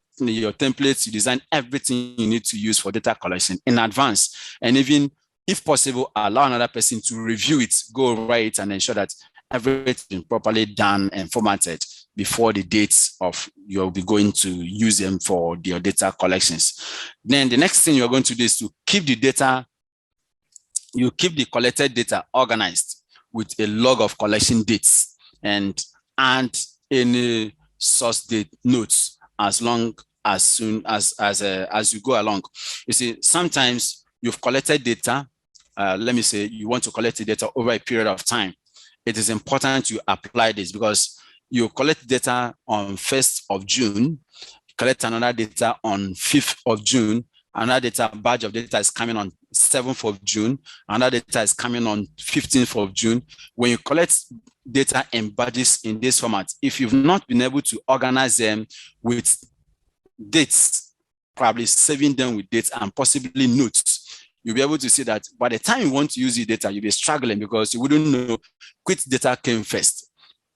S1: templates, you design everything you need to use for data collection in advance. And even if possible, allow another person to review it, go over it, and ensure that everything is properly done and formatted before the dates of you'll be going to use them for your data collections. Then the next thing you're going to do is to keep the data, you keep the collected data organized with a log of collection dates and any source date notes as soon as you go along. You see, sometimes you've collected data. Let me say you want to collect the data over a period of time. It is important to apply this because you collect data on 1st of June, collect another data on 5th of June, another data batch of data is coming on 7th of June, another data is coming on 15th of June. When you collect data in batches in this format, if you've not been able to organize them with dates, probably saving them with dates and possibly notes, you'll be able to see that by the time you want to use the data, you'll be struggling because you wouldn't know which data came first.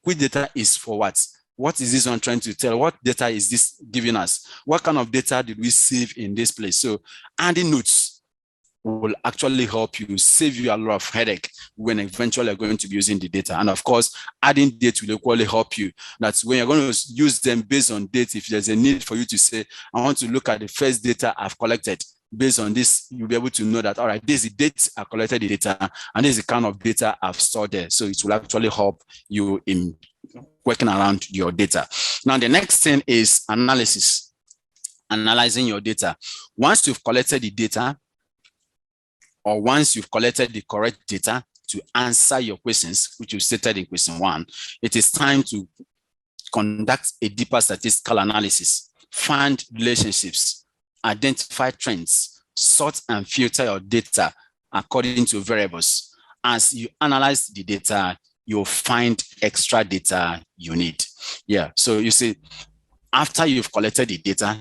S1: Which data is for what? What is this one trying to tell? What data is this giving us? What kind of data did we save in this place? So adding notes will actually help you, save you a lot of headache when eventually you're going to be using the data. And of course, adding data will equally help you. That's when you're going to use them based on data. If there's a need for you to say, I want to look at the first data I've collected, based on this, you'll be able to know that, all right, this is the date I collected the data, and this is the kind of data I've stored there. So it will actually help you in working around your data. Now, the next thing is analysis, analyzing your data. Once you've collected the data, or once you've collected the correct data to answer your questions, which you stated in question 1, it is time to conduct a deeper statistical analysis, find relationships, identify trends, sort and filter your data according to variables. As you analyze the data, you'll find extra data you need. Yeah, so you see, after you've collected the data,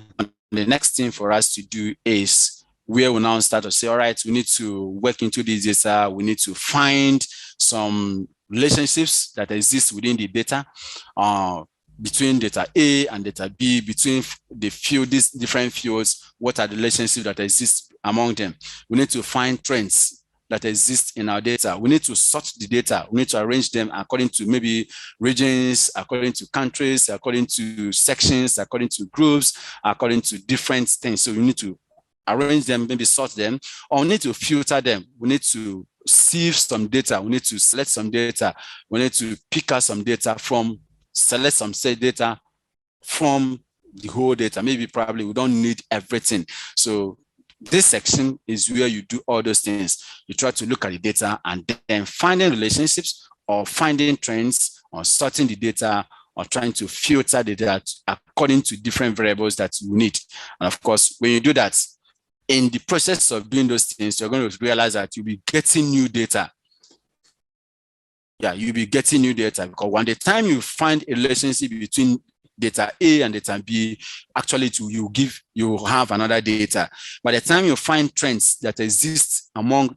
S1: the next thing for us to do is where we now start to say, all right, we need to work into this data. We need to find some relationships that exist within the data, between data A and data B, between these different fields. What are the relationships that exist among them? We need to find trends that exist in our data. We need to sort the data. We need to arrange them according to maybe regions, according to countries, according to sections, according to groups, according to different things. So we need to arrange them, maybe sort them, or we need to filter them. We need to sieve some data. We need to select some data. We need to pick out some data from, select some set data from the whole data. Maybe probably we don't need everything. So this section is where you do all those things. You try to look at the data and then finding relationships or finding trends or sorting the data or trying to filter the data according to different variables that you need. And of course, when you do that, in the process of doing those things, you're going to realize that you'll be getting new data. Yeah, you'll be getting new data, because when the time you find a relationship between data A and data B, actually you have another data. By the time you find trends that exist among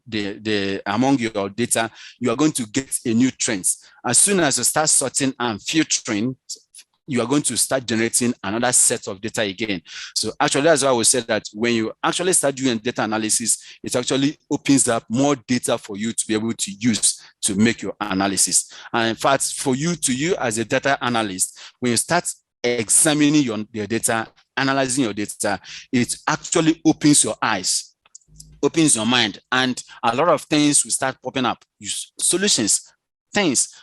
S1: among your data, you are going to get a new trends. As soon as you start sorting and filtering, you are going to start generating another set of data again. So actually, that's why we said that when you actually start doing data analysis, it actually opens up more data for you to be able to use to make your analysis. And in fact, for you as a data analyst, when you start examining your data, analyzing your data, it actually opens your eyes, opens your mind, and a lot of things will start popping up. Solutions, things.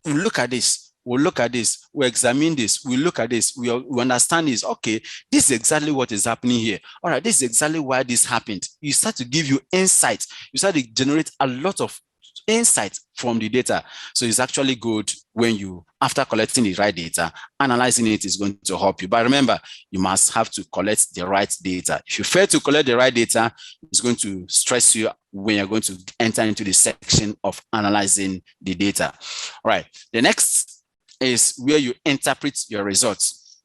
S1: Look at this. We'll look at this, we examine this, we look at this, we understand this. Okay, this is exactly what is happening here. All right, this is exactly why this happened. You start to give you insight. You start to generate a lot of insight from the data. So it's actually good when you, after collecting the right data, analyzing it is going to help you. But remember, you must have to collect the right data. If you fail to collect the right data, it's going to stress you when you're going to enter into the section of analyzing the data. All right, the next is where you interpret your results.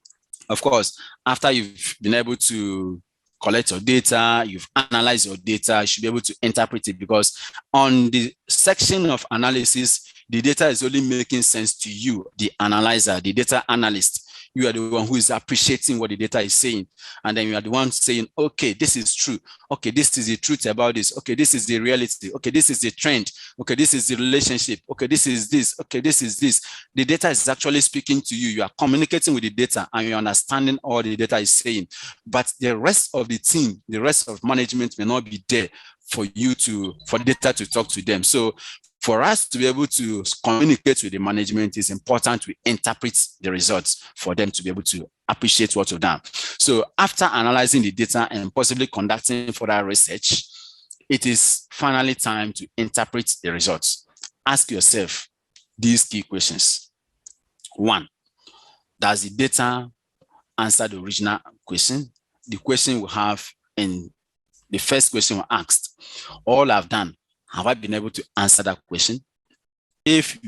S1: Of course, after you've been able to collect your data, you've analyzed your data, you should be able to interpret it, because on the section of analysis, the data is only making sense to you, the analyzer, the data analyst. You are the one who is appreciating what the data is saying. And then you are the one saying, okay, this is true. Okay, this is the truth about this. Okay, this is the reality. Okay, this is the trend. Okay, this is the relationship. Okay, this is this. Okay, this is this. The data is actually speaking to you. You are communicating with the data and you're understanding all the data is saying. But the rest of the team, the rest of management may not be there for data to talk to them. So for us to be able to communicate with the management, it's important to interpret the results for them to be able to appreciate what we've done. So after analyzing the data and possibly conducting further research, it is finally time to interpret the results. Ask yourself these key questions. 1, does the data answer the original question? The question we have in the first question we asked, all I've done, have I been able to answer that question? If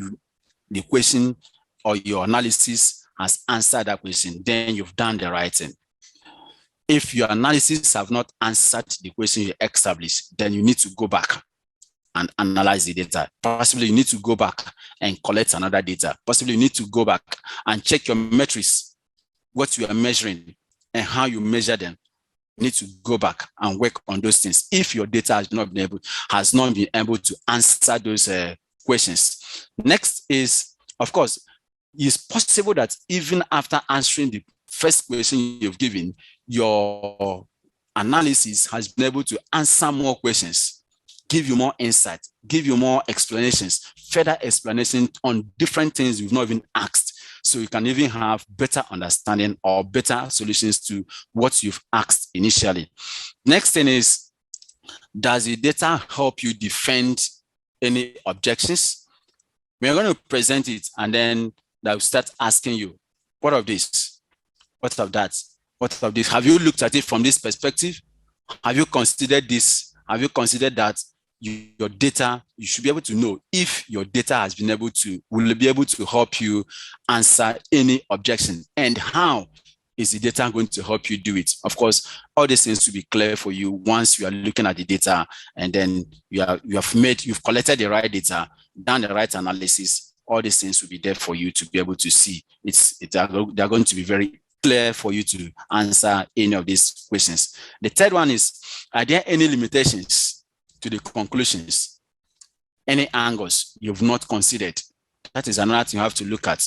S1: the question or your analysis has answered that question, then you've done the right thing. If your analysis have not answered the question you established, then you need to go back and analyze the data. Possibly you need to go back and collect another data. Possibly you need to go back and check your metrics, what you are measuring and how you measure them. need to go back and work on those things if your data has not been able to answer those questions. Next is, of course, it's possible that even after answering the first question you've given, your analysis has been able to answer more questions, give you more insight, give you more explanations, further explanation on different things you've not even asked. So you can even have better understanding or better solutions to what you've asked initially. Next thing is, does the data help you defend any objections? We're going to present it and then they'll start asking you, what of this? What of that? What of this? Have you looked at it from this perspective? Have you considered this? Have you considered that? Your data, you should be able to know if your data has been able to, will be able to help you answer any objection, and how is the data going to help you do it? Of course, all these things will be clear for you once you are looking at the data, and then you've collected the right data, done the right analysis. All these things will be there for you to be able to see. They're going to be very clear for you to answer any of these questions. The third one is, are there any limitations to the conclusions, any angles you've not considered? That is another thing you have to look at.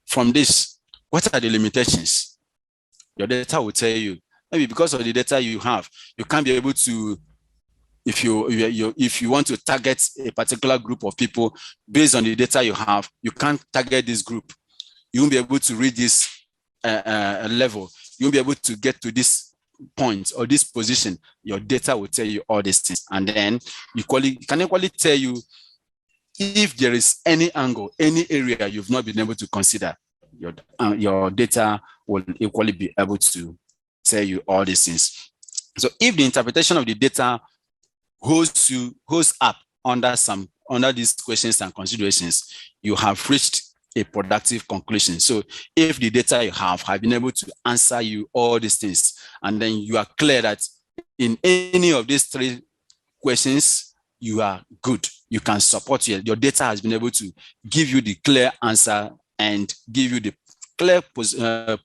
S1: From this, what are the limitations? Your data will tell you, maybe because of the data you have, you can't be able to, if you want to target a particular group of people based on the data you have, you can't target this group. You won't be able to read this level. You won't be able to get to this point or this position. Your data will tell you all these things, and then you can equally tell you if there is any angle, any area you've not been able to consider. Your data will equally be able to tell you all these things. So if the interpretation of the data holds up under these questions and considerations, you have reached a productive conclusion. So if the data you have been able to answer you all these things, and then you are clear that in any of these three questions, you are good, you can support your data has been able to give you the clear answer and give you the clear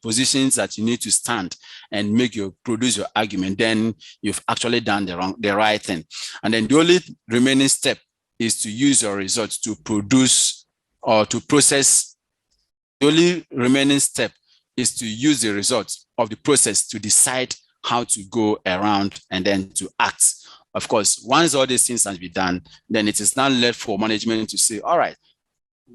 S1: positions that you need to stand and produce your argument, then you've actually done the right thing. And then the only remaining step is to use your results to produce or to process. The only remaining step is to use the results of the process to decide how to go around and then to act. Of course, once all these things have been done, then it is now left for management to say, all right,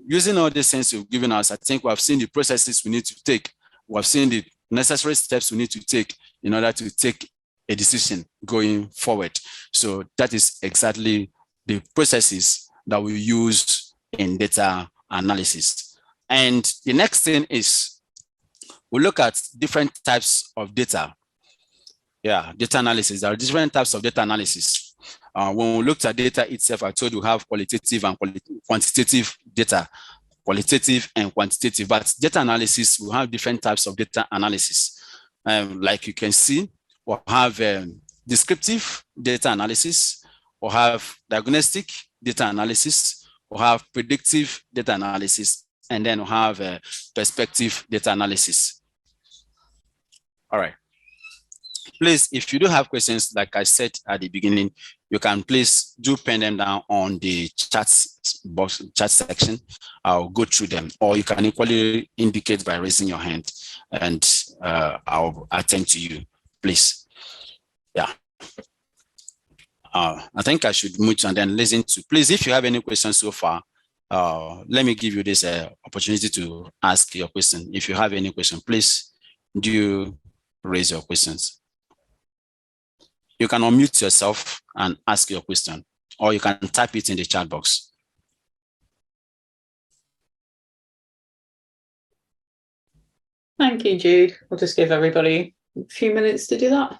S1: using all these things you've given us, I think we have seen the processes we need to take. We have seen the necessary steps we need to take in order to take a decision going forward. So that is exactly the processes that we use in data analysis. And the next thing is, we look at different types of data. Yeah, data analysis. There are different types of data analysis. When we looked at data itself, I told you have qualitative and quantitative data, qualitative and quantitative. But data analysis, we have different types of data analysis. Like you can see, we'll have descriptive data analysis, we'll have diagnostic data analysis, we'll have predictive data analysis, and then we'll have perspective data analysis. All right. Please, if you do have questions, like I said at the beginning, you can please do pen them down on the chat section. I'll go through them, or you can equally indicate by raising your hand, and I'll attend to you, please. Yeah. I think I should mute and then listen to, please, if you have any questions so far, let me give you this opportunity to ask your question. If you have any question, please do raise your questions. You can unmute yourself and ask your question, or you can type it in the chat box.
S3: Thank you, Jude. We'll just give everybody a few minutes to do that.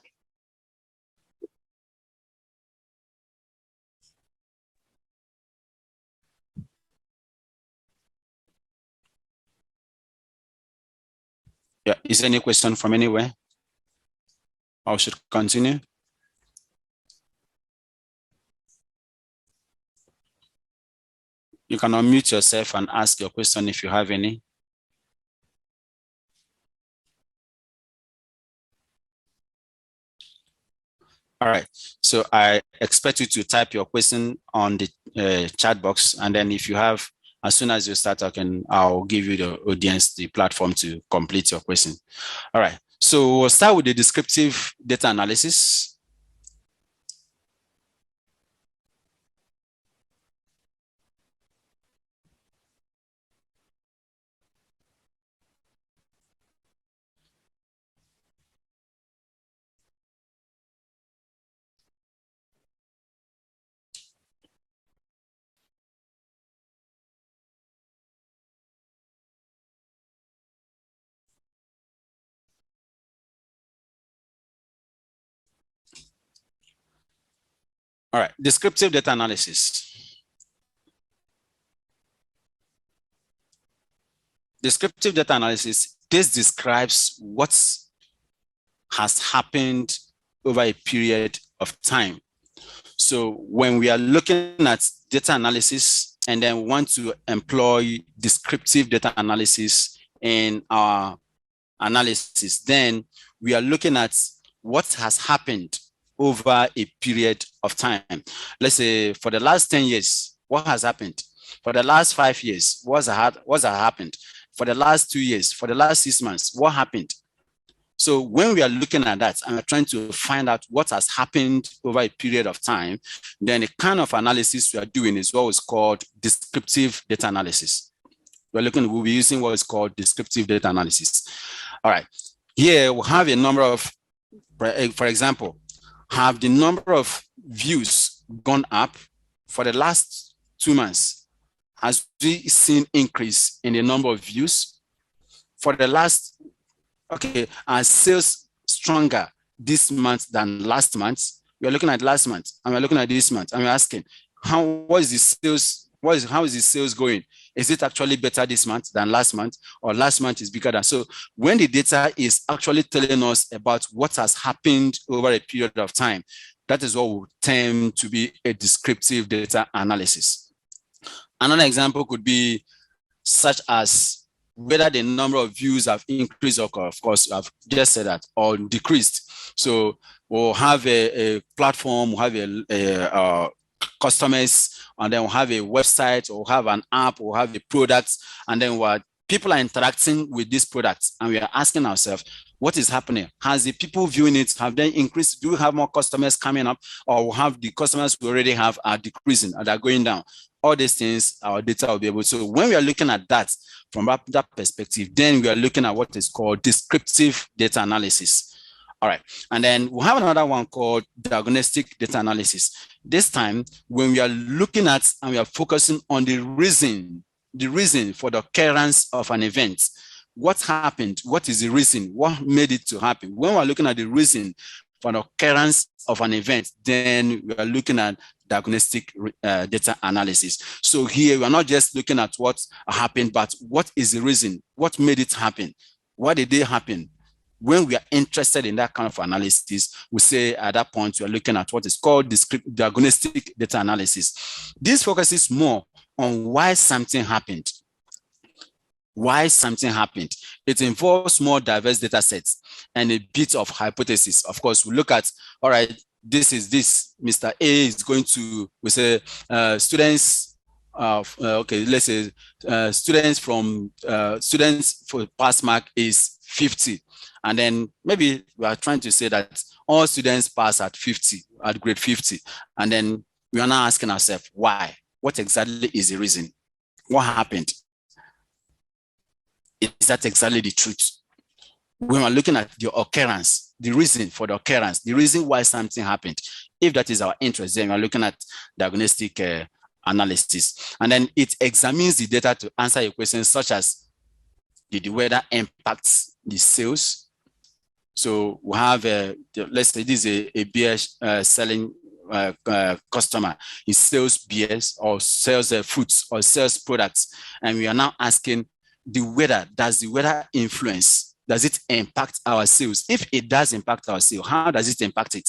S1: Yeah, is there any question from anywhere? Or should continue? You can unmute yourself and ask your question if you have any. All right. So I expect you to type your question on the chat box. And then if you have, as soon as you start talking, I'll give you the audience, the platform to complete your question. All right. So we'll start with the descriptive data analysis. All right, descriptive data analysis. Descriptive data analysis, this describes what has happened over a period of time. So when we are looking at data analysis and then want to employ descriptive data analysis in our analysis, then we are looking at what has happened over a period of time. Let's say for the last 10 years, what has happened? For the last 5 years, what's happened? For the last 2 years, for the last 6 months, what happened? So when we are looking at that and we're trying to find out what has happened over a period of time, then the kind of analysis we are doing is what is called descriptive data analysis. We'll be using what is called descriptive data analysis. All right. Here we have a number of, for example, have the number of views gone up for the last 2 months? Has we seen increase in the number of views? For the last, okay, are sales stronger this month than last month? We're looking at last month and we're looking at this month and we're asking, how is the sales going? Is it actually better this month than last month, or last month is bigger than? So when the data is actually telling us about what has happened over a period of time, that is what would tend to be a descriptive data analysis. Another example could be such as whether the number of views have increased, or of course, I've just said that, or decreased. So we'll have a platform, we'll have customers, and then we'll have a website, or we'll have an app, or we'll have a product, and then people are interacting with these products, and we are asking ourselves, what is happening? Has the people viewing it, have they increased? Do we have more customers coming up, or we have the customers we already have are decreasing, or they're going down? All these things, our data will be able to. So when we are looking at that from that perspective, then we are looking at what is called descriptive data analysis. All right. And then we'll have another one called diagnostic data analysis. This time, when we are looking at and we are focusing on the reason for the occurrence of an event. What happened? What is the reason? What made it to happen? When we're looking at the reason for the occurrence of an event, then we are looking at diagnostic data analysis. So here, we're not just looking at what happened, but what is the reason? What made it happen? Why did it happen? When we are interested in that kind of analysis, we say at that point, we are looking at what is called diagnostic data analysis. This focuses more on why something happened. Why something happened. It involves more diverse data sets and a bit of hypothesis. Of course, we look at, all right, this is this. Mr. A is going to, we say, students okay, let's say students for pass mark is 50. And then maybe we are trying to say that all students pass at 50, at grade 50. And then we are now asking ourselves, why? What exactly is the reason? What happened? Is that exactly the truth? When we're looking at the occurrence, the reason for the occurrence, the reason why something happened, if that is our interest, then we're looking at diagnostic analysis. And then it examines the data to answer a question such as, did the weather impact the sales? So we have, let's say this is a beer selling customer. He sells beers or sells fruits or sells products. And we are now asking the weather, does the weather influence? Does it impact our sales? If it does impact our sales, how does it impact it?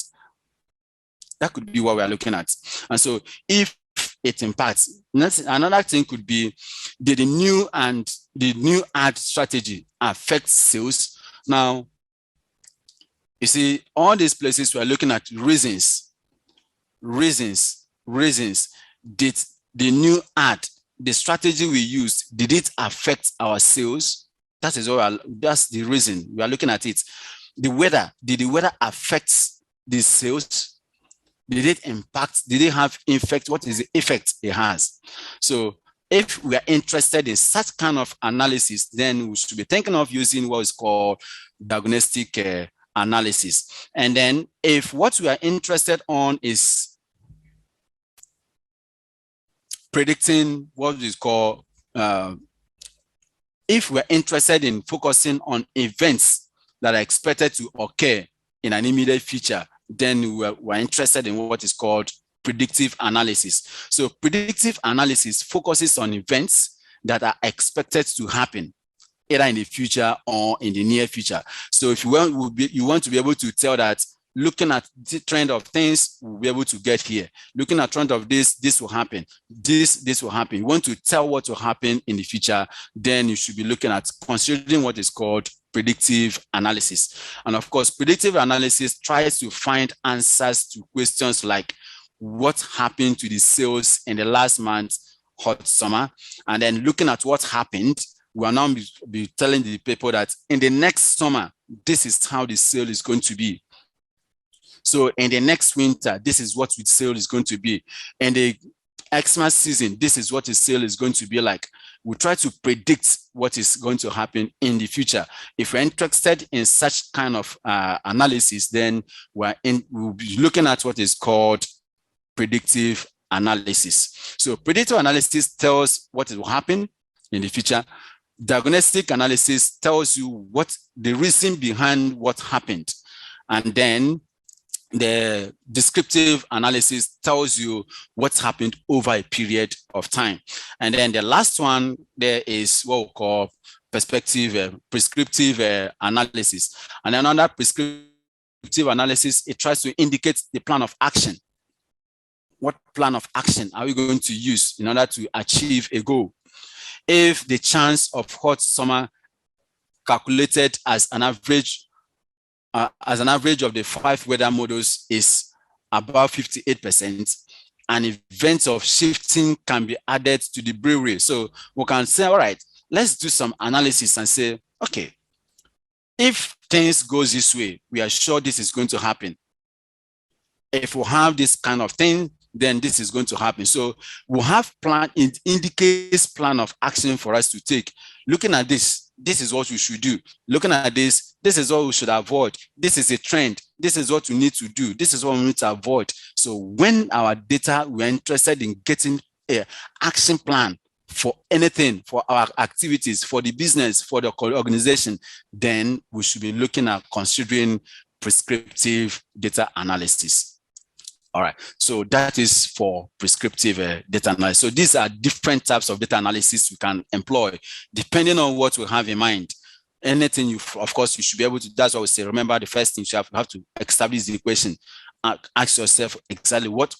S1: That could be what we are looking at. And so if it impacts, another thing could be, did the new ad strategy affect sales? Now, You see, all these places we are looking at reasons. Did the new ad, the strategy we used, did it affect our sales? That is all. That's the reason we are looking at it. The weather, did the weather affect the sales? Did it impact? Did it have effect? What is the effect it has? So if we are interested in such kind of analysis, then we should be thinking of using what is called diagnostic analysis. And then if what we are interested on is predicting what is called, if we're interested in focusing on events that are expected to occur in an immediate future, then we're interested in what is called predictive analysis. So predictive analysis focuses on events that are expected to happen either in the future or in the near future. So if you want to be able to tell that looking at the trend of things, we'll be able to get here. Looking at trend of this will happen. This will happen. You want to tell what will happen in the future, then you should be looking at considering what is called predictive analysis. And of course, predictive analysis tries to find answers to questions like what happened to the sales in the last month, hot summer, and then looking at what happened, we are now be telling the people that in the next summer, this is how the sale is going to be. So in the next winter, this is what the sale is going to be. In the Xmas season, this is what the sale is going to be like. We try to predict what is going to happen in the future. If we're interested in such kind of analysis, then we'll be looking at what is called predictive analysis. So predictive analysis tells what will happen in the future. Diagnostic analysis tells you what the reason behind what happened. And then the descriptive analysis tells you what's happened over a period of time. And then the last one there is what we call prescriptive analysis. And another prescriptive analysis, it tries to indicate the plan of action. What plan of action are we going to use in order to achieve a goal? If the chance of hot summer calculated as an average of the 5 weather models is about 58%, an event of shifting can be added to the brewery. So we can say, all right, let's do some analysis and say, okay, if things goes this way, we are sure this is going to happen. If we have this kind of thing, then this is going to happen. So we'll have plan, it indicates plan of action for us to take. Looking at this is what we should do. Looking at this is what we should avoid. This is a trend. This is what we need to do. This is what we need to avoid. So when our data, we're interested in getting an action plan for anything, for our activities, for the business, for the organization, then we should be looking at considering prescriptive data analysis. All right, so that is for prescriptive data analysis. So these are different types of data analysis we can employ depending on what we have in mind. Anything of course, you should be able to, that's what we say, remember the first thing, you have to establish the equation. Ask yourself exactly what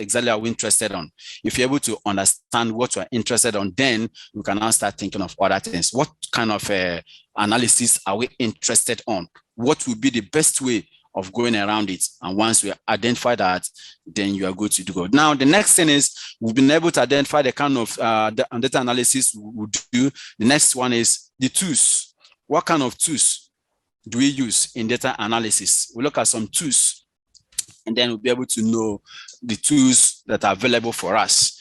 S1: exactly are we interested on. If you're able to understand what you're interested on, then you can now start thinking of other things. What kind of analysis are we interested on? What would be the best way of going around it? And once we identify that, then you are good to go. Now, the next thing is we've been able to identify the kind of data analysis we would do. The next one is the tools. What kind of tools do we use in data analysis? We look at some tools, and then we'll be able to know the tools that are available for us.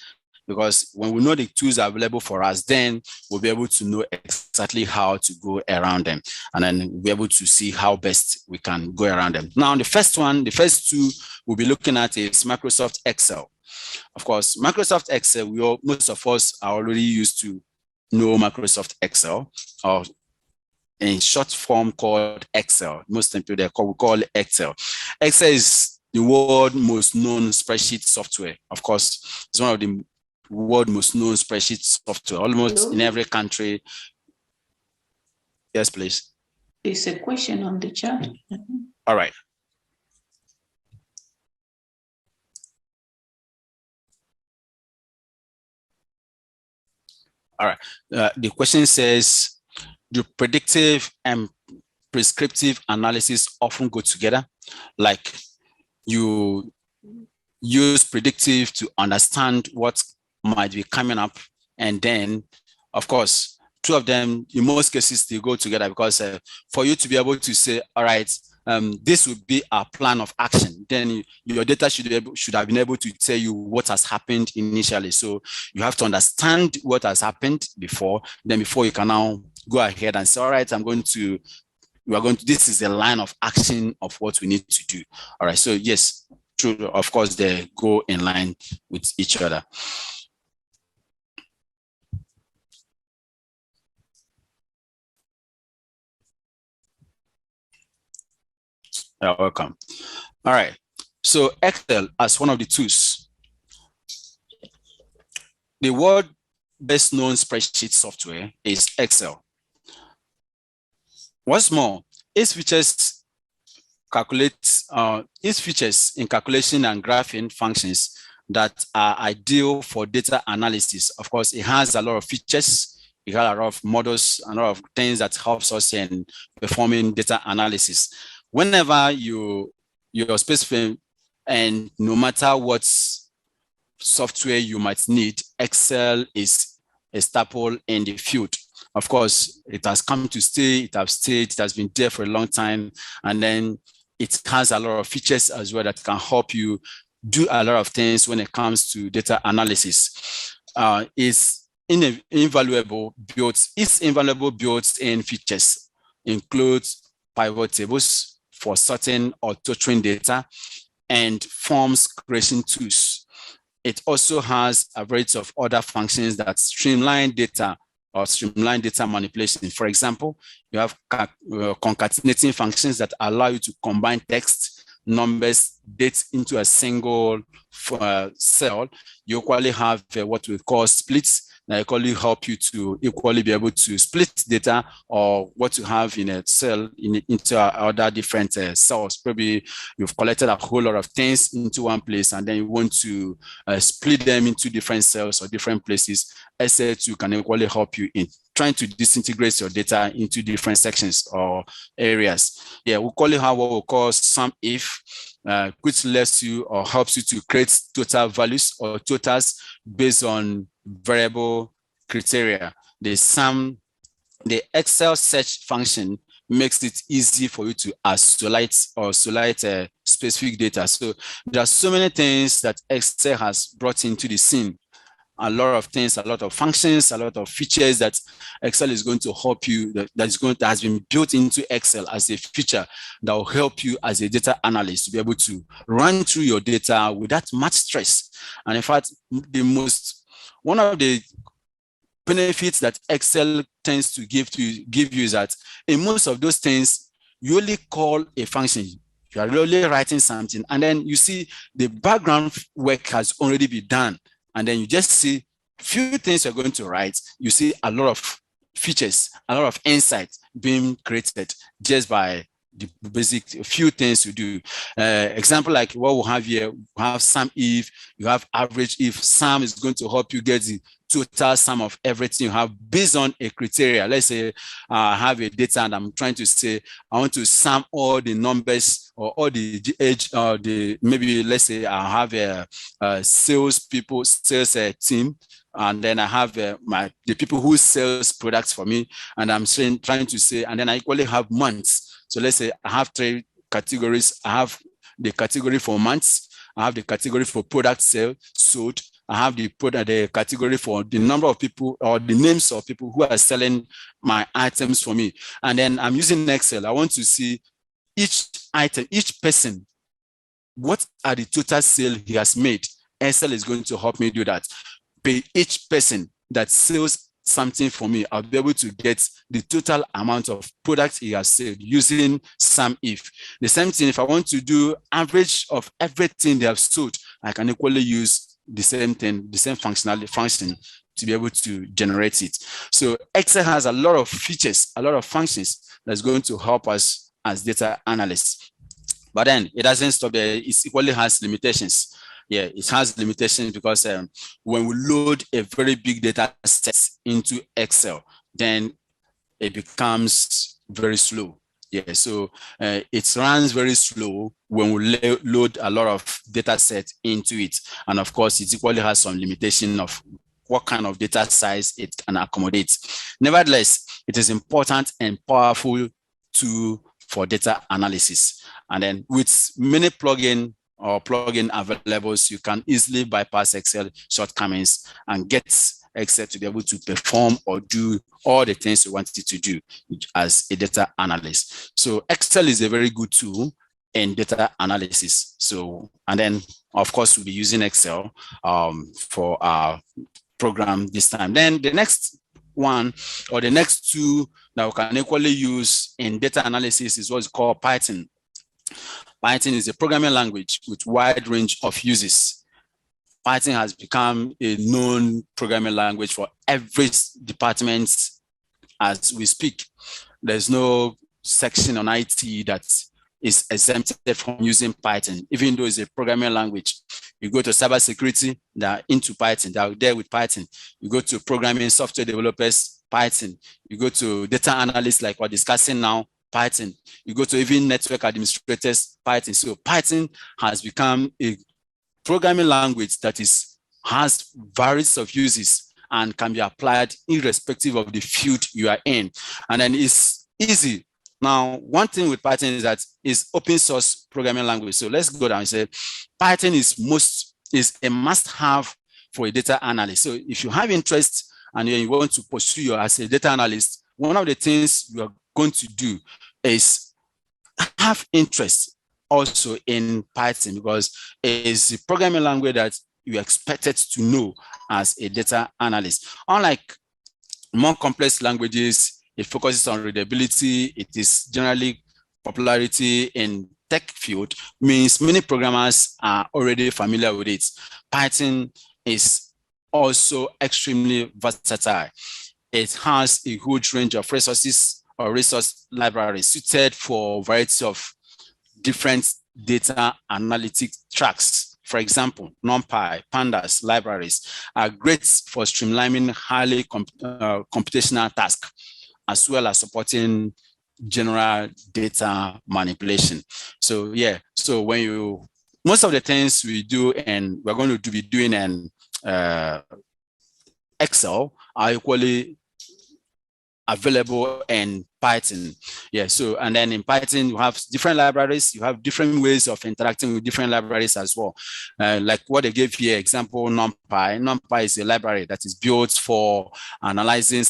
S1: Because when we know the tools are available for us, then we'll be able to know exactly how to go around them. And then we'll be able to see how best we can go around them. Now, the first tool we'll be looking at is Microsoft Excel. Of course, Microsoft Excel, most of us are already used to know Microsoft Excel, or in short form called Excel. Most people we call it Excel. Excel is the world's most known spreadsheet software. Of course, it's one of the world's most known spreadsheet software, almost in every country. Yes, please.
S3: There's a question on the chat.
S1: All right. All right. The question says, do predictive and prescriptive analysis often go together. Like you use predictive to understand what might be coming up. And then, of course, two of them, in most cases, they go together because for you to be able to say, all right, this would be a plan of action, then your data should have been able to tell you what has happened initially. So you have to understand what has happened before, then before you can now go ahead and say, all right, this is the line of action of what we need to do. All right, so yes, true, of course, they go in line with each other. You're welcome. All right, so Excel as one of the tools. The world best known spreadsheet software is Excel. What's more, its features in calculation and graphing functions that are ideal for data analysis. Of course, it has a lot of features. It has a lot of models, a lot of things that helps us in performing data analysis. Whenever you're specifying, and no matter what software you might need, Excel is a staple in the field. Of course, it has come to stay, it has been there for a long time, and then it has a lot of features as well that can help you do a lot of things when it comes to data analysis. Its invaluable built-in features includes pivot tables for sorting or torturing data and forms creation tools. It also has a variety of other functions that streamline data or streamline data manipulation. For example, you have concatenating functions that allow you to combine text, numbers, dates into a single cell. You equally have what we call splits that equally help you to equally be able to split data or what you have in a cell into other different cells. Probably you've collected a whole lot of things into one place and then you want to split them into different cells or different places. SL2 can equally help you in trying to disintegrate your data into different sections or areas. Yeah, we call it what we call sum if, which lets you or helps you to create total values or totals based on variable criteria. The Excel search function makes it easy for you to isolate specific data. So there are so many things that Excel has brought into the scene. A lot of things, a lot of functions, a lot of features that Excel is going to help you, that has been built into Excel as a feature that will help you as a data analyst to be able to run through your data without much stress. And in fact, one of the benefits that Excel tends to give you is that in most of those things, you only call a function. You are really writing something, and then you see the background work has already been done. And then you just see few things you're going to write. You see a lot of features, a lot of insights being created just by the basic few things you do. Example like what we have here, we have sum if, you have average if. Sum is going to help you get the total sum of everything you have based on a criteria. Let's say I have a data and I'm trying to say I want to sum all the numbers or all the age or maybe let's say I have a sales team, and then I have the people who sells products for me, and I'm trying to say, and then I equally have months. So let's say I have 3 categories. I have the category for months. I have the category for product sold. I have the category for the number of people or the names of people who are selling my items for me. And then I'm using Excel. I want to see each item, each person, what are the total sales he has made. Excel is going to help me do that. Pay each person that sells something for me, I'll be able to get the total amount of products he has sold using sum if. The same thing, if I want to do average of everything they have sold, I can equally use the same thing, the same function to be able to generate it. So Excel has a lot of features, a lot of functions that's going to help us as data analysts. But then it doesn't stop there. It equally has limitations. Yeah, it has limitations because when we load a very big data set into Excel, then it becomes very slow. Yeah, so it runs very slow when we load a lot of data set into it. And of course, it equally has some limitation of what kind of data size it can accommodate. Nevertheless, it is important and powerful tool for data analysis. And then with many plugin available, you can easily bypass Excel shortcomings and get Excel to be able to perform or do all the things you want it to do as a data analyst. So Excel is a very good tool in data analysis. So, and then of course we'll be using Excel for our program this time. Then the next one, or the next two that we can equally use in data analysis, is what's called Python. Python is a programming language with wide range of uses. Python has become a known programming language for every department as we speak. There's no section on IT that is exempted from using Python, even though it's a programming language. You go to cybersecurity, they're into Python, they're there with Python. You go to programming software developers, Python. You go to data analysts like we're discussing now, Python. You go to even network administrators, Python. So Python has become a programming language that has various of uses and can be applied irrespective of the field you are in. And then it's easy. Now, one thing with Python is that it's open source programming language. So let's go down and say Python is a must-have for a data analyst. So if you have interest and you want to pursue as a data analyst, one of the things you are going to do is have interest also in Python, because it's a programming language that you are expected to know as a data analyst. Unlike more complex languages, it focuses on readability. It is generally popularity in tech field, means many programmers are already familiar with it. Python is also extremely versatile. It has a huge range of resources or resource libraries suited for a variety of different data analytic tracks. For example, NumPy, Pandas libraries are great for streamlining highly computational tasks, as well as supporting general data manipulation. So yeah, so most of the things we do and we're going to be doing in Excel are equally available in Python. Yeah, so, and then in Python, you have different libraries, you have different ways of interacting with different libraries as well. Like what they gave here, example, NumPy. NumPy is a library that is built for analyzing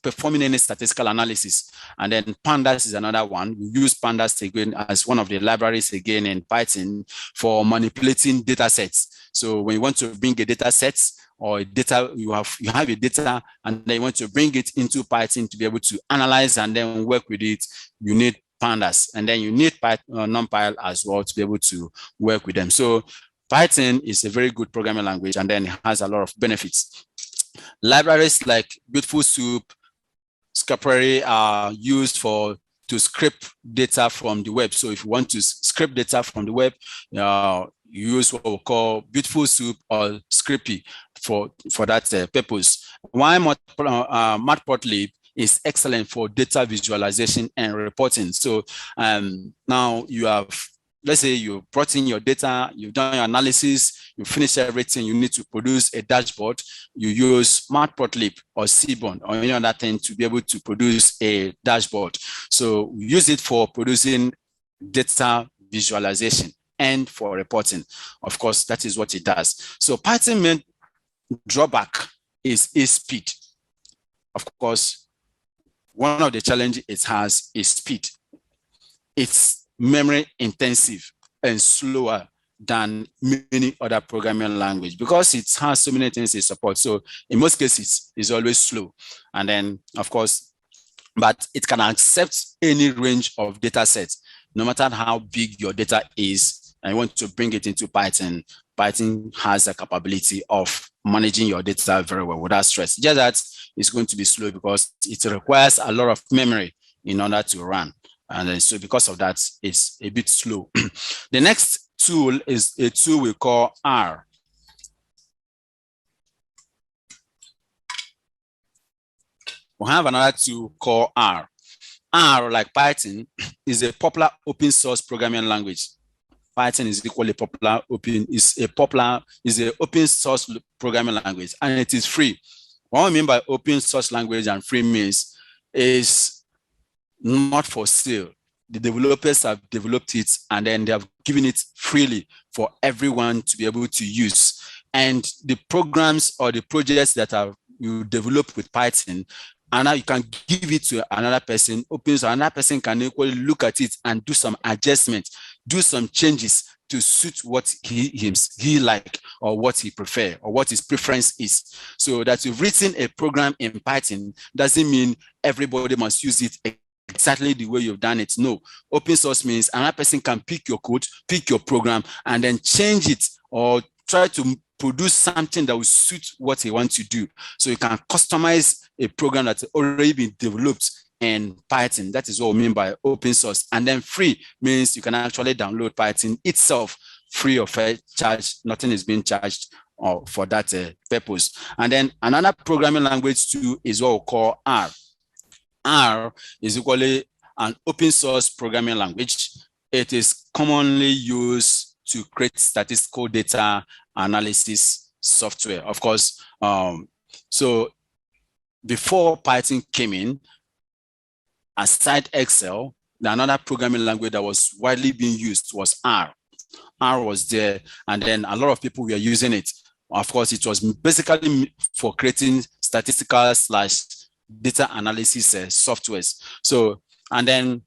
S1: performing any statistical analysis. And then Pandas is another one. We use Pandas again as one of the libraries again in Python for manipulating data sets. So when you want to bring a data set, or data, you have a data and then you want to bring it into Python to be able to analyze and then work with it, you need Pandas. And then you need NumPy as well to be able to work with them. So Python is a very good programming language, and then it has a lot of benefits. Libraries like Beautiful Soup, Scapary are used to scrape data from the web. So if you want to scrape data from the web, you use what we call Beautiful Soup or Scrapy for that purpose. Why Matplotlib is excellent for data visualization and reporting. So now you have, let's say you brought in your data, you've done your analysis, you finish everything, you need to produce a dashboard, you use Matplotlib or Seaborn or any other thing to be able to produce a dashboard. So we use it for producing data visualization and for reporting. Of course, that is what it does. So Python main drawback is its speed. Of course, one of the challenges it has is speed. It's memory intensive and slower than many other programming language because it has so many things it supports. So in most cases, it's always slow. And then, of course, but it can accept any range of data sets, no matter how big your data is, and you want to bring it into Python. Python has a capability of managing your data very well without stress. Just that it's going to be slow because it requires a lot of memory in order to run. And then, so because of that, it's a bit slow. The next tool is a tool we call R. We have another tool called R. R, like Python, is a popular open source programming language. Python is equally popular, is an open source programming language, and it is free. What I mean by open source language and free means is not for sale. The developers have developed it and then they have given it freely for everyone to be able to use. And the programs or the projects that you develop with Python, and now you can give it to another person, so another person can equally look at it and do some adjustments, do some changes to suit what he like, or what he prefer, or what his preference is. So that you've written a program in Python doesn't mean everybody must use it exactly the way you've done it. No, open source means another person can pick your code, pick your program, and then change it or try to produce something that will suit what he wants to do. So you can customize a program that's already been developed in Python. That is what we mean by open source. And then free means you can actually download Python itself free of charge. Nothing is being charged for that purpose. And then another programming language too is what we call R. R is equally an open source programming language. It is commonly used to create statistical data analysis software. Of course, so before Python came in, aside Excel, another programming language that was widely being used was R. R was there, and then a lot of people were using it. Of course, it was basically for creating statistical / data analysis softwares. So, and then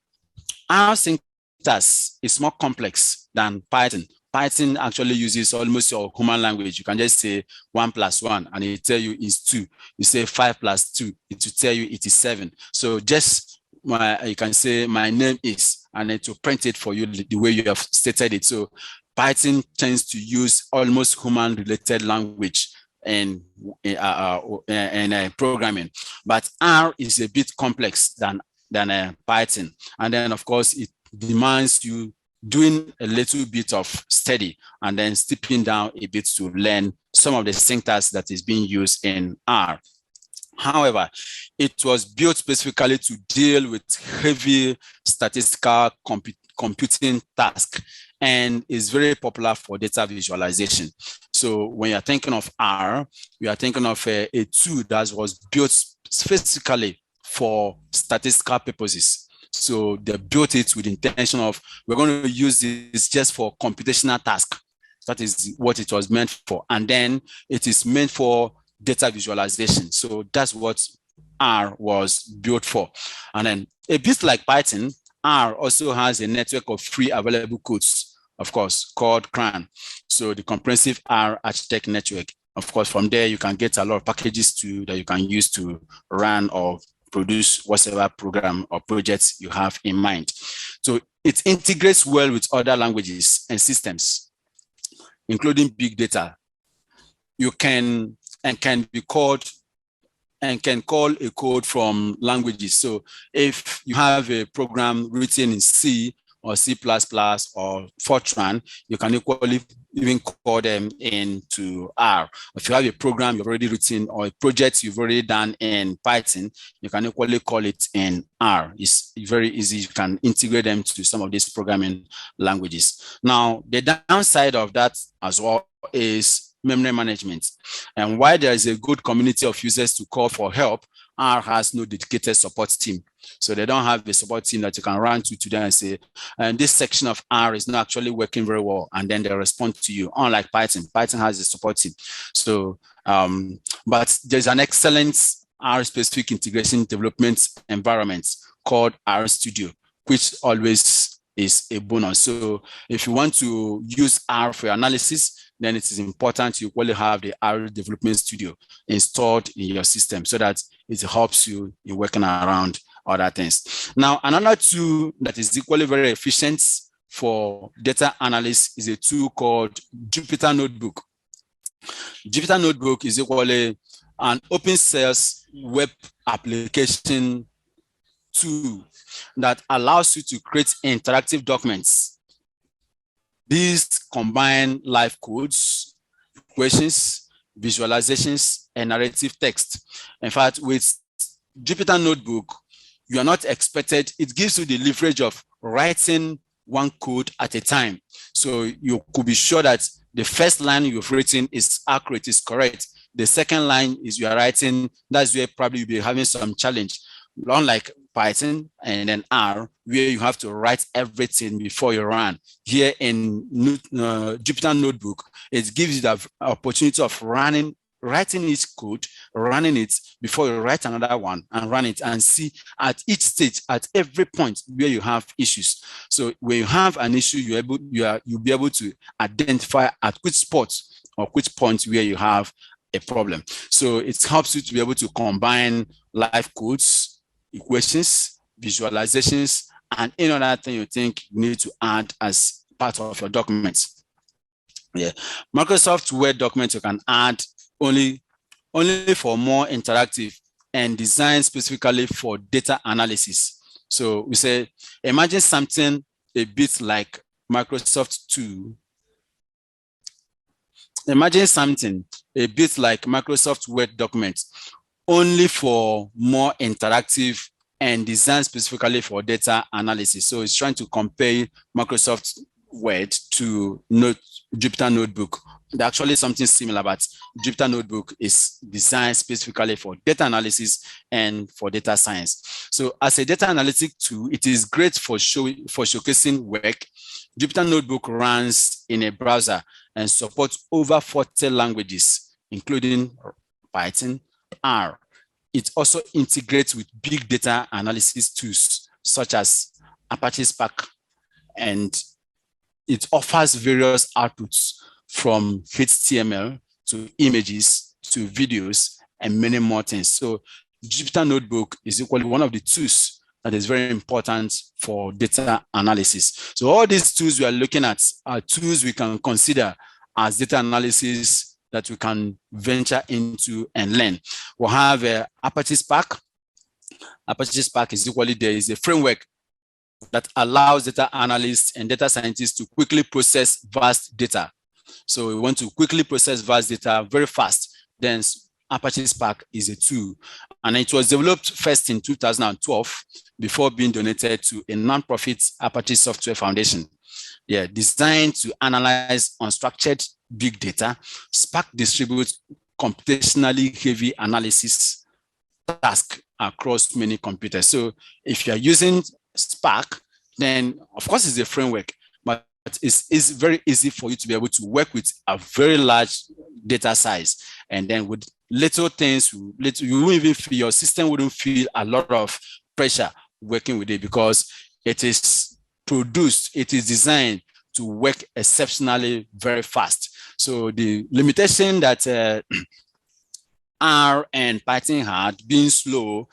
S1: R syntax is more complex than Python. Python actually uses almost your human language. You can just say 1 + 1 and it tell you is 2. You say 5 + 2, it will tell you it is 7. So just you can say my name is, and it will print it for you the way you have stated it. So Python tends to use almost human related language in programming, but R is a bit complex than Python. And then of course it demands you doing a little bit of study and then stepping down a bit to learn some of the syntax that is being used in R. However, it was built specifically to deal with heavy statistical computing tasks and is very popular for data visualization. So when you're thinking of R, you are thinking of a tool that was built specifically for statistical purposes. So they built it with the intention of, we're going to use this just for computational tasks. That is what it was meant for. And then it is meant for data visualization. So that's what R was built for. And then a bit like Python, R also has a network of free available codes, of course, called CRAN. So the Comprehensive R Architect Network. Of course, from there, you can get a lot of packages that you can use to run or produce whatever program or projects you have in mind. So it integrates well with other languages and systems, including big data. You can call a code from languages. So if you have a program written in C or C++ or Fortran, you can equally even call them into R. If you have a program you've already written or a project you've already done in Python, you can equally call it in R. It's very easy. You can integrate them to some of these programming languages. Now, the downside of that as well is memory management. And while there is a good community of users to call for help, R has no dedicated support team. So they don't have a support team that you can run to them and say, and this section of R is not actually working very well. And then they respond to you. Unlike Python, Python has a support team. So, but there's an excellent R-specific integration development environment called R Studio, which always is a bonus. So if you want to use R for your analysis, then it is important you will have the R Development Studio installed in your system so that it helps you in working around other things. Now, another tool that is equally very efficient for data analysis is a tool called Jupyter Notebook. Jupyter Notebook is equally an open source web application tool that allows you to create interactive documents. These combine live codes, equations, visualizations, and narrative text. In fact, with Jupyter Notebook, you are not expected, it gives you the leverage of writing one code at a time. So you could be sure that the first line you've written is accurate, is correct. The second line is you are writing, that's where probably you'll be having some challenge. Unlike Python and then R, where you have to write everything before you run. Here in Jupyter Notebook, it gives you the opportunity of writing each code, running it before you write another one and run it and see at each stage, at every point where you have issues. So when you have an issue, you'll be able to identify at which spots or which points where you have a problem. So it helps you to be able to combine live codes, equations, visualizations, and any other thing you think you need to add as part of your documents. Yeah, Microsoft Word documents you can add only for more interactive and designed specifically for data analysis. So we say, imagine something a bit like Microsoft 2. Imagine something a bit like Microsoft Word documents, only for more interactive and designed specifically for data analysis. So it's trying to compare Microsoft Word to Jupyter Notebook. There's actually something similar, but Jupyter Notebook is designed specifically for data analysis and for data science. So as a data analytic tool, it is great for showcasing work. Jupyter Notebook runs in a browser and supports over 40 languages, including Python, R. It also integrates with big data analysis tools such as Apache Spark, and it offers various outputs from HTML to images to videos and many more things. So Jupyter Notebook is equally one of the tools that is very important for data analysis. So all these tools we are looking at are tools we can consider as data analysis that we can venture into and learn. We'll have Apache Spark. Apache Spark is equally, there is a framework that allows data analysts and data scientists to quickly process vast data. So we want to quickly process vast data very fast. Then Apache Spark is a tool. And it was developed first in 2012 before being donated to a nonprofit Apache Software Foundation. Yeah, designed to analyze unstructured big data. Spark distributes computationally heavy analysis tasks across many computers. So if you're using Spark, then of course it's a framework, but it's very easy for you to be able to work with a very large data size. And then with little things, you won't even feel, your system wouldn't feel a lot of pressure working with it because it is produced, it is designed to work exceptionally very fast. So the limitation that R and Python had, being slow,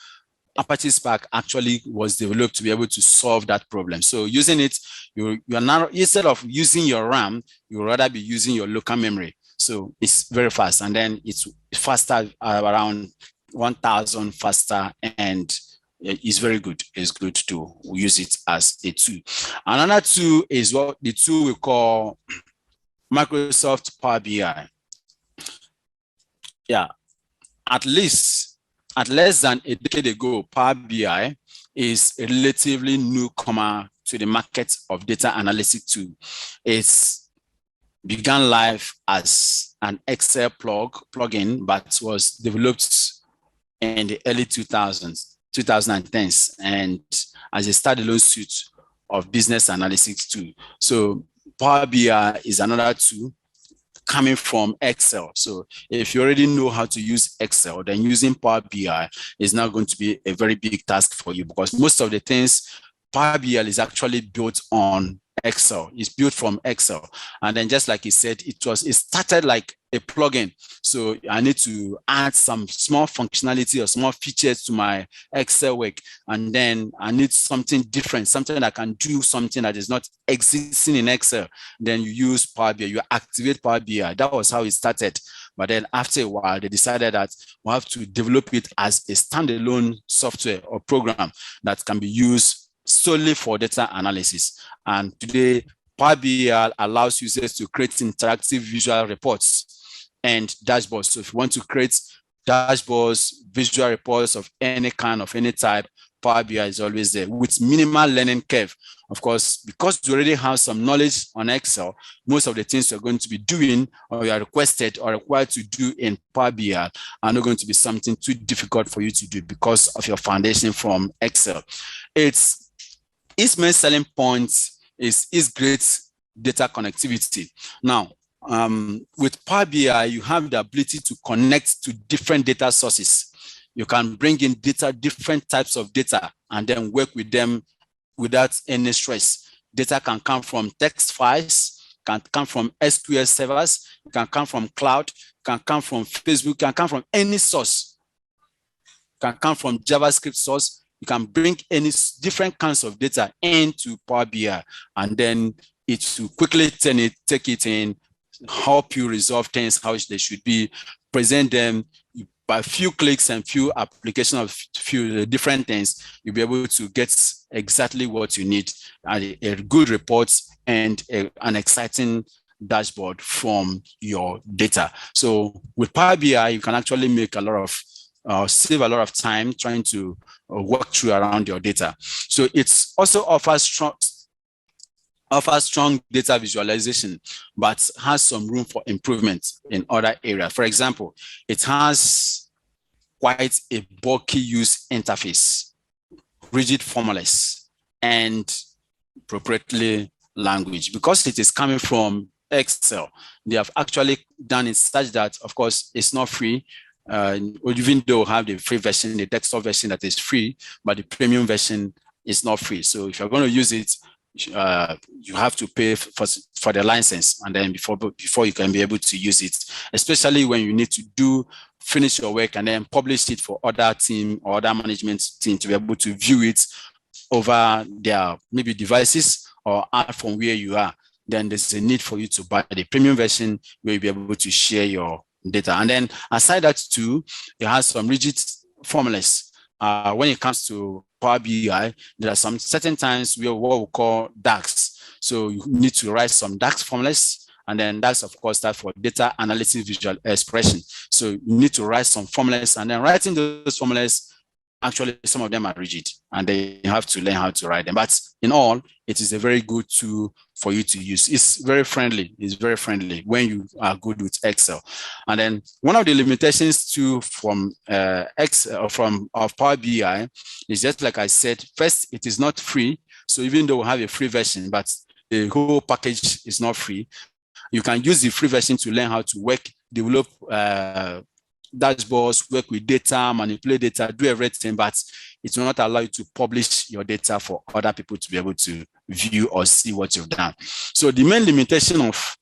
S1: Apache Spark actually was developed to be able to solve that problem. So using it, you're now, instead of using your RAM, you'd rather be using your local memory. So it's very fast, and then it's faster, around 1,000 faster, and it's very good. It's good to use it as a tool. Another tool is what the tool we call Microsoft Power BI. Yeah, at less than a decade ago, Power BI is a relatively newcomer to the market of data analytics tool. It's began life as an Excel plugin, but was developed in the early 2010s, and as a standalone suite of business analytics tool. So Power BI is another tool coming from Excel. So if you already know how to use Excel, then using Power BI is not going to be a very big task for you, because most of the things, Power BI is actually built on Excel. It's built from Excel. And then just like he said, it started like a plugin. So I need to add some small functionality or small features to my Excel work. And then I need something different, something that can do something that is not existing in Excel. Then you use Power BI, you activate Power BI. That was how it started. But then after a while, they decided that we have to develop it as a standalone software or program that can be used solely for data analysis. And today, Power BI allows users to create interactive visual reports and dashboards. So if you want to create dashboards, visual reports of any kind, of any type, Power BI is always there with minimal learning curve. Of course, because you already have some knowledge on Excel, most of the things you're going to be doing or you are requested or required to do in Power BI are not going to be something too difficult for you to do because of your foundation from Excel. Its main selling point is great data connectivity. Now, with Power BI, you have the ability to connect to different data sources. You can bring in different types of data, and then work with them without any stress. Data can come from text files, can come from SQL servers, can come from cloud, can come from Facebook, can come from any source, can come from JavaScript source. You can bring any different kinds of data into Power BI, and then it will quickly take it in, help you resolve things how they should be, present them by a few clicks and few application of few different things. You'll be able to get exactly what you need, a good report and an exciting dashboard from your data. So with Power BI, you can actually make a lot of save a lot of time trying to work through around your data. So it's also offers strong data visualization, but has some room for improvement in other areas. For example, it has quite a bulky user interface, rigid formulas, and proprietary language. Because it is coming from Excel, they have actually done it such that, of course, it's not free. Even though we have the free version, the desktop version that is free, but the premium version is not free. So if you're going to use it, you have to pay for the license, and then before you can be able to use it, especially when you need to finish your work and then publish it for other team or other management team to be able to view it over their maybe devices or out from where you are. Then there's a need for you to buy the premium version where you'll be able to share your data. And then aside that too, it has some rigid formulas. When it comes to Power BI, there are some certain times where what we call DAX. So you need to write some DAX formulas, and then DAX, of course, stands for data analysis visual expression. So you need to write some formulas, and then writing those formulas, actually some of them are rigid, and they have to learn how to write them. But in all, it is a very good tool for you to use. It's very friendly. It's very friendly when you are good with Excel. And then one of the limitations too from Excel of Power BI is just like I said. First, it is not free. So even though we have a free version, but the whole package is not free, you can use the free version to learn how to work, develop dashboards, work with data, manipulate data, do everything, but it will not allow you to publish your data for other people to be able to view or see what you've done. So the main limitation of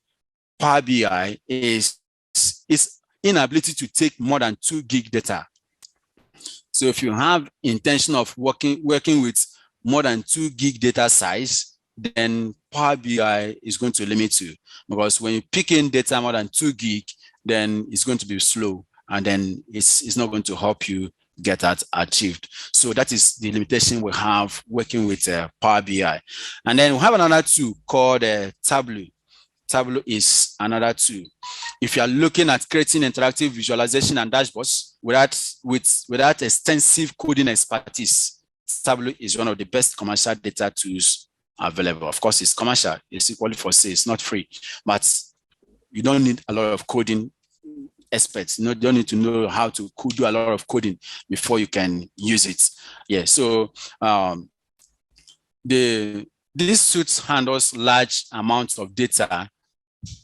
S1: Power BI is inability to take more than 2 gig data. So if you have intention of working with more than 2 gig data size, then Power BI is going to limit you, because when you pick in data more than 2 gig, then it's going to be slow, and then it's not going to help you get that achieved. So that is the limitation we have working with Power BI. And then we have another tool called Tableau. Tableau is another tool. If you are looking at creating interactive visualization and dashboards without extensive coding expertise, Tableau is one of the best commercial data tools available. Of course, it's commercial. It's equally for sale. It's not free, but you don't need a lot of coding experts. You don't need to know how to do a lot of coding before you can use it. Yeah. So this suite handles large amounts of data,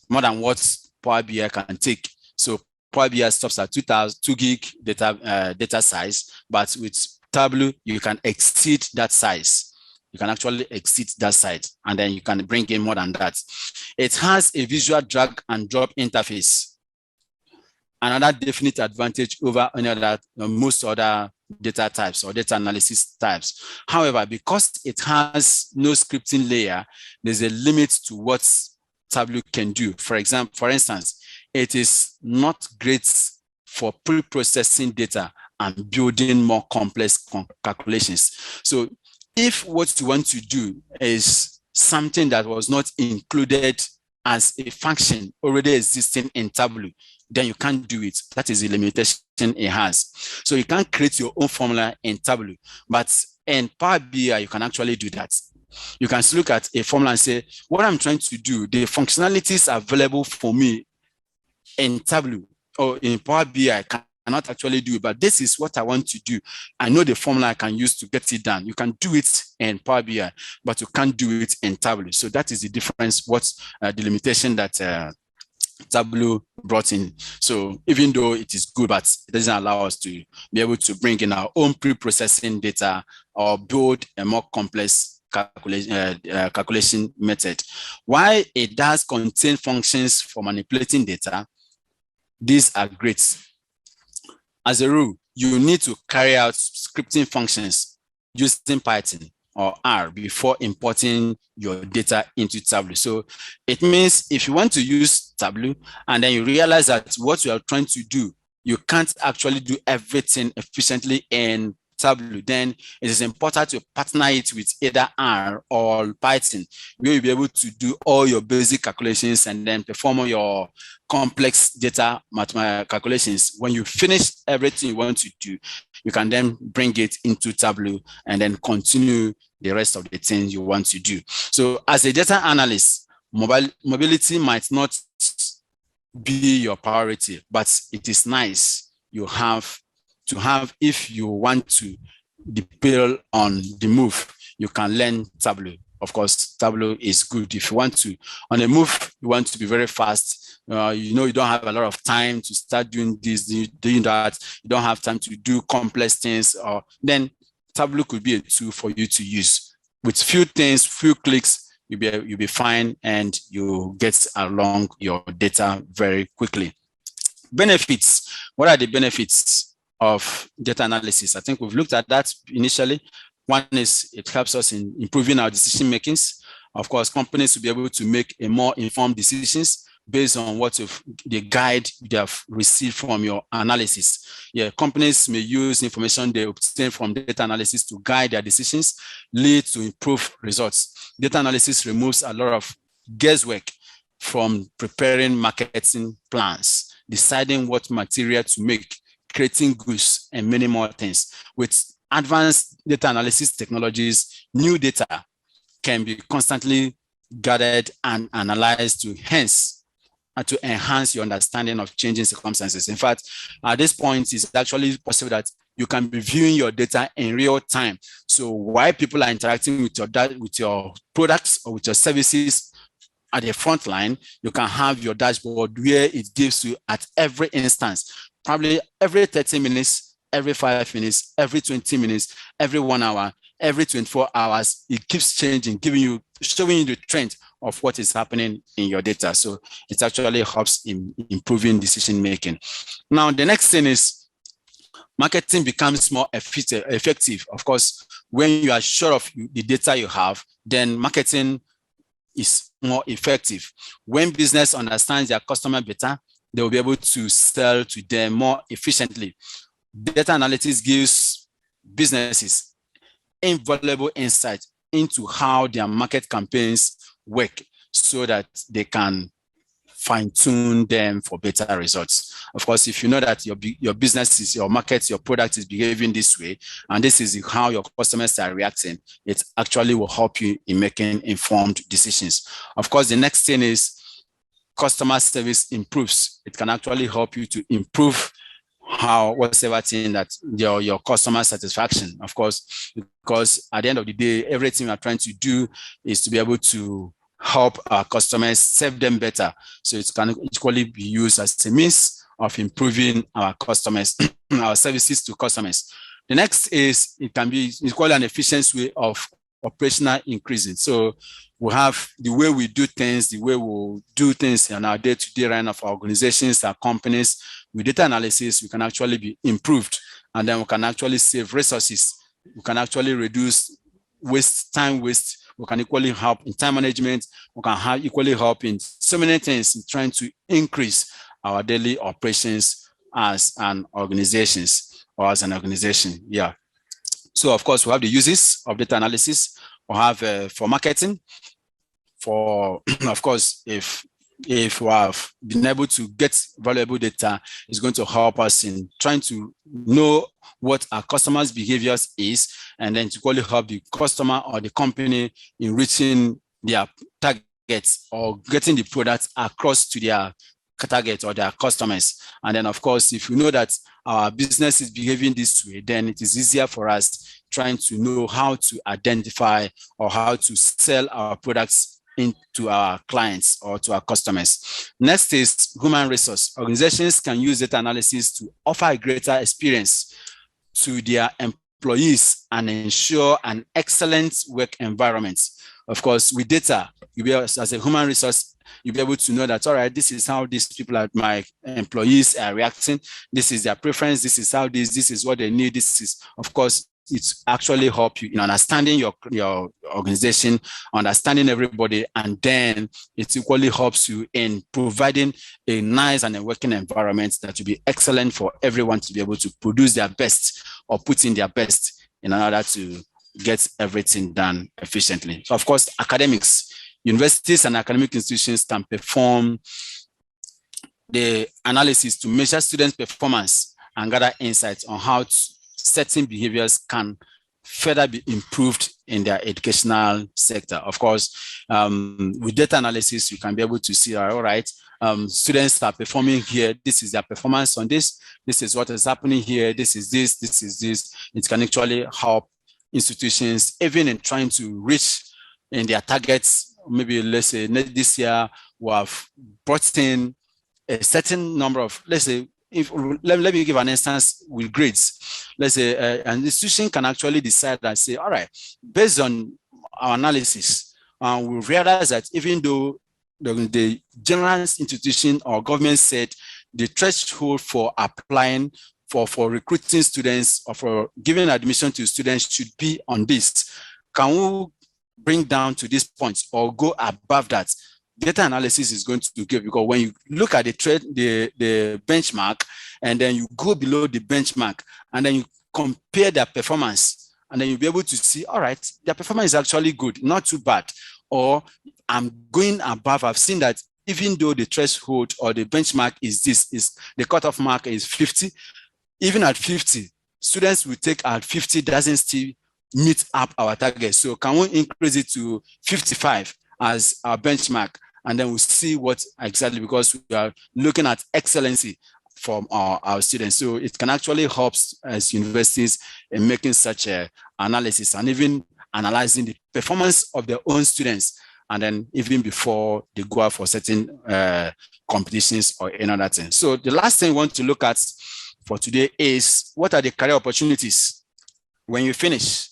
S1: more than what Power BI can take. So Power BI stops at 2 gig data size, but with Tableau you can exceed that size. You can actually exceed that size, and then you can bring in more than that. It has a visual drag and drop interface. Another definite advantage over most other data types or data analysis types. However, because it has no scripting layer, there's a limit to what Tableau can do. For instance, it is not great for pre-processing data and building more complex calculations. So if what you want to do is something that was not included as a function already existing in Tableau, then you can't do it. That is the limitation it has. So you can't create your own formula in Tableau, but And Power BI, you can actually do that. You can look at a formula and say, what I'm trying to do, the functionalities available for me in Tableau or in Power BI, I cannot actually do it, but this is what I want to do. I know the formula I can use to get it done. You can do it in Power BI, but you can't do it in Tableau. So that is the difference, what's the limitation that Tableau brought in. So even though it is good, but it doesn't allow us to be able to bring in our own pre-processing data or build a more complex calculation method. While it does contain functions for manipulating data, these are great. As a rule, you need to carry out scripting functions using Python or R before importing your data into Tableau. So it means if you want to use Tableau and then you realize that what you are trying to do, you can't actually do everything efficiently in Tableau, then it is important to partner it with either R or Python, where you'll be able to do all your basic calculations and then perform all your complex data mathematical calculations. When you finish everything you want to do, you can then bring it into Tableau and then continue the rest of the things you want to do. So as a data analyst, mobility might not be your priority, but it is nice you have to have. If you want to deploy on the move, you can learn Tableau. Of course, Tableau is good. If you want to, on the move, you want to be very fast. You know, you don't have a lot of time to start doing this, doing that. You don't have time to do complex things. Or then Tableau could be a tool for you to use. With few things, few clicks, you'll be fine, and you get along your data very quickly. Benefits. What are the benefits of data analysis? I think we've looked at that initially. One is it helps us in improving our decision makings. Of course, companies will be able to make a more informed decisions based on what the guide they have received from your analysis. Yeah, companies may use information they obtain from data analysis to guide their decisions, lead to improved results. Data analysis removes a lot of guesswork from preparing marketing plans, deciding what material to make, creating goods, and many more things. With advanced data analysis technologies, new data can be constantly gathered and analyzed to enhance your understanding of changing circumstances. In fact, at this point, it's actually possible that you can be viewing your data in real time. So while people are interacting with your products or with your services at the front line, you can have your dashboard where it gives you at every instance, probably every 30 minutes, every 5 minutes, every 20 minutes, every 1 hour, every 24 hours, it keeps changing, showing you the trend of what is happening in your data. So it actually helps in improving decision making. Now, the next thing is marketing becomes more effective. Of course, when you are sure of the data you have, then marketing is more effective. When business understands their customer better, they will be able to sell to them more efficiently. Data analytics gives businesses invaluable insight into how their market campaigns work so that they can fine-tune them for better results. Of course, if you know that your business is, your market, your product is behaving this way, and this is how your customers are reacting, it actually will help you in making informed decisions. Of course, the next thing is customer service improves. It can actually help you to improve whatever thing that your customer satisfaction, of course, because at the end of the day, everything we're trying to do is to be able to help our customers, serve them better. So it can equally be used as a means of improving our customers, our services to customers. The next is it can be equally an efficient way of operational increasing. So we have the way we do things, the way we do things in our day-to-day run of our organizations, our companies. With data analysis, we can actually be improved, and then we can actually save resources. We can actually reduce time waste. We can equally help in time management. We can equally help in so many things in trying to increase our daily operations as an organization. Yeah. So of course, we have the uses of data analysis. We have for marketing, of course, if if we have been able to get valuable data, it's going to help us in trying to know what our customers' behaviors is, and then to really help the customer or the company in reaching their targets or getting the products across to their target or their customers. And then, of course, if you know that our business is behaving this way, then it is easier for us trying to know how to identify or how to sell our products into our clients or to our customers. Next is human resource. Organizations can use data analysis to offer a greater experience to their employees and ensure an excellent work environment. Of course, with data, you'll be, as a human resource, you'll be able to know that, all right, this is how these people, are, my employees, are reacting. This is their preference. This is how this is what they need. This is, of course, it's actually help you in understanding your organization, understanding everybody, and then it equally helps you in providing a nice and a working environment that will be excellent for everyone to be able to produce their best or put in their best in order to get everything done efficiently. So, of course, academics, universities and academic institutions can perform the analysis to measure students' performance and gather insights on how certain behaviors can further be improved in their educational sector. Of course, with data analysis, you can be able to see, all right, students are performing here. This is their performance on this. This is what is happening here. This is this. This is this. It can actually help institutions, even in trying to reach in their targets. Maybe let's say this year we have brought in a certain number of, let's say, let me give an instance with grades. Let's say an institution can actually decide and say, all right, based on our analysis, we realize that even though the general institution or government said the threshold for applying for recruiting students or for giving admission to students should be on this, can we bring down to this point or go above that? Data analysis is going to give, because when you look at the benchmark and then you go below the benchmark and then you compare their performance, and then you'll be able to see, all right, their performance is actually good, not too bad, or I'm going above. I've seen that even though the threshold or the benchmark is the cutoff mark is 50, even at 50, students will take at 50 doesn't still meet up our target. So can we increase it to 55 as our benchmark? And then we'll see what exactly, because we are looking at excellency from our students. So it can actually help as universities in making such an analysis and even analyzing the performance of their own students. And then even before they go out for certain competitions or another thing. So the last thing we want to look at for today is, what are the career opportunities when you finish?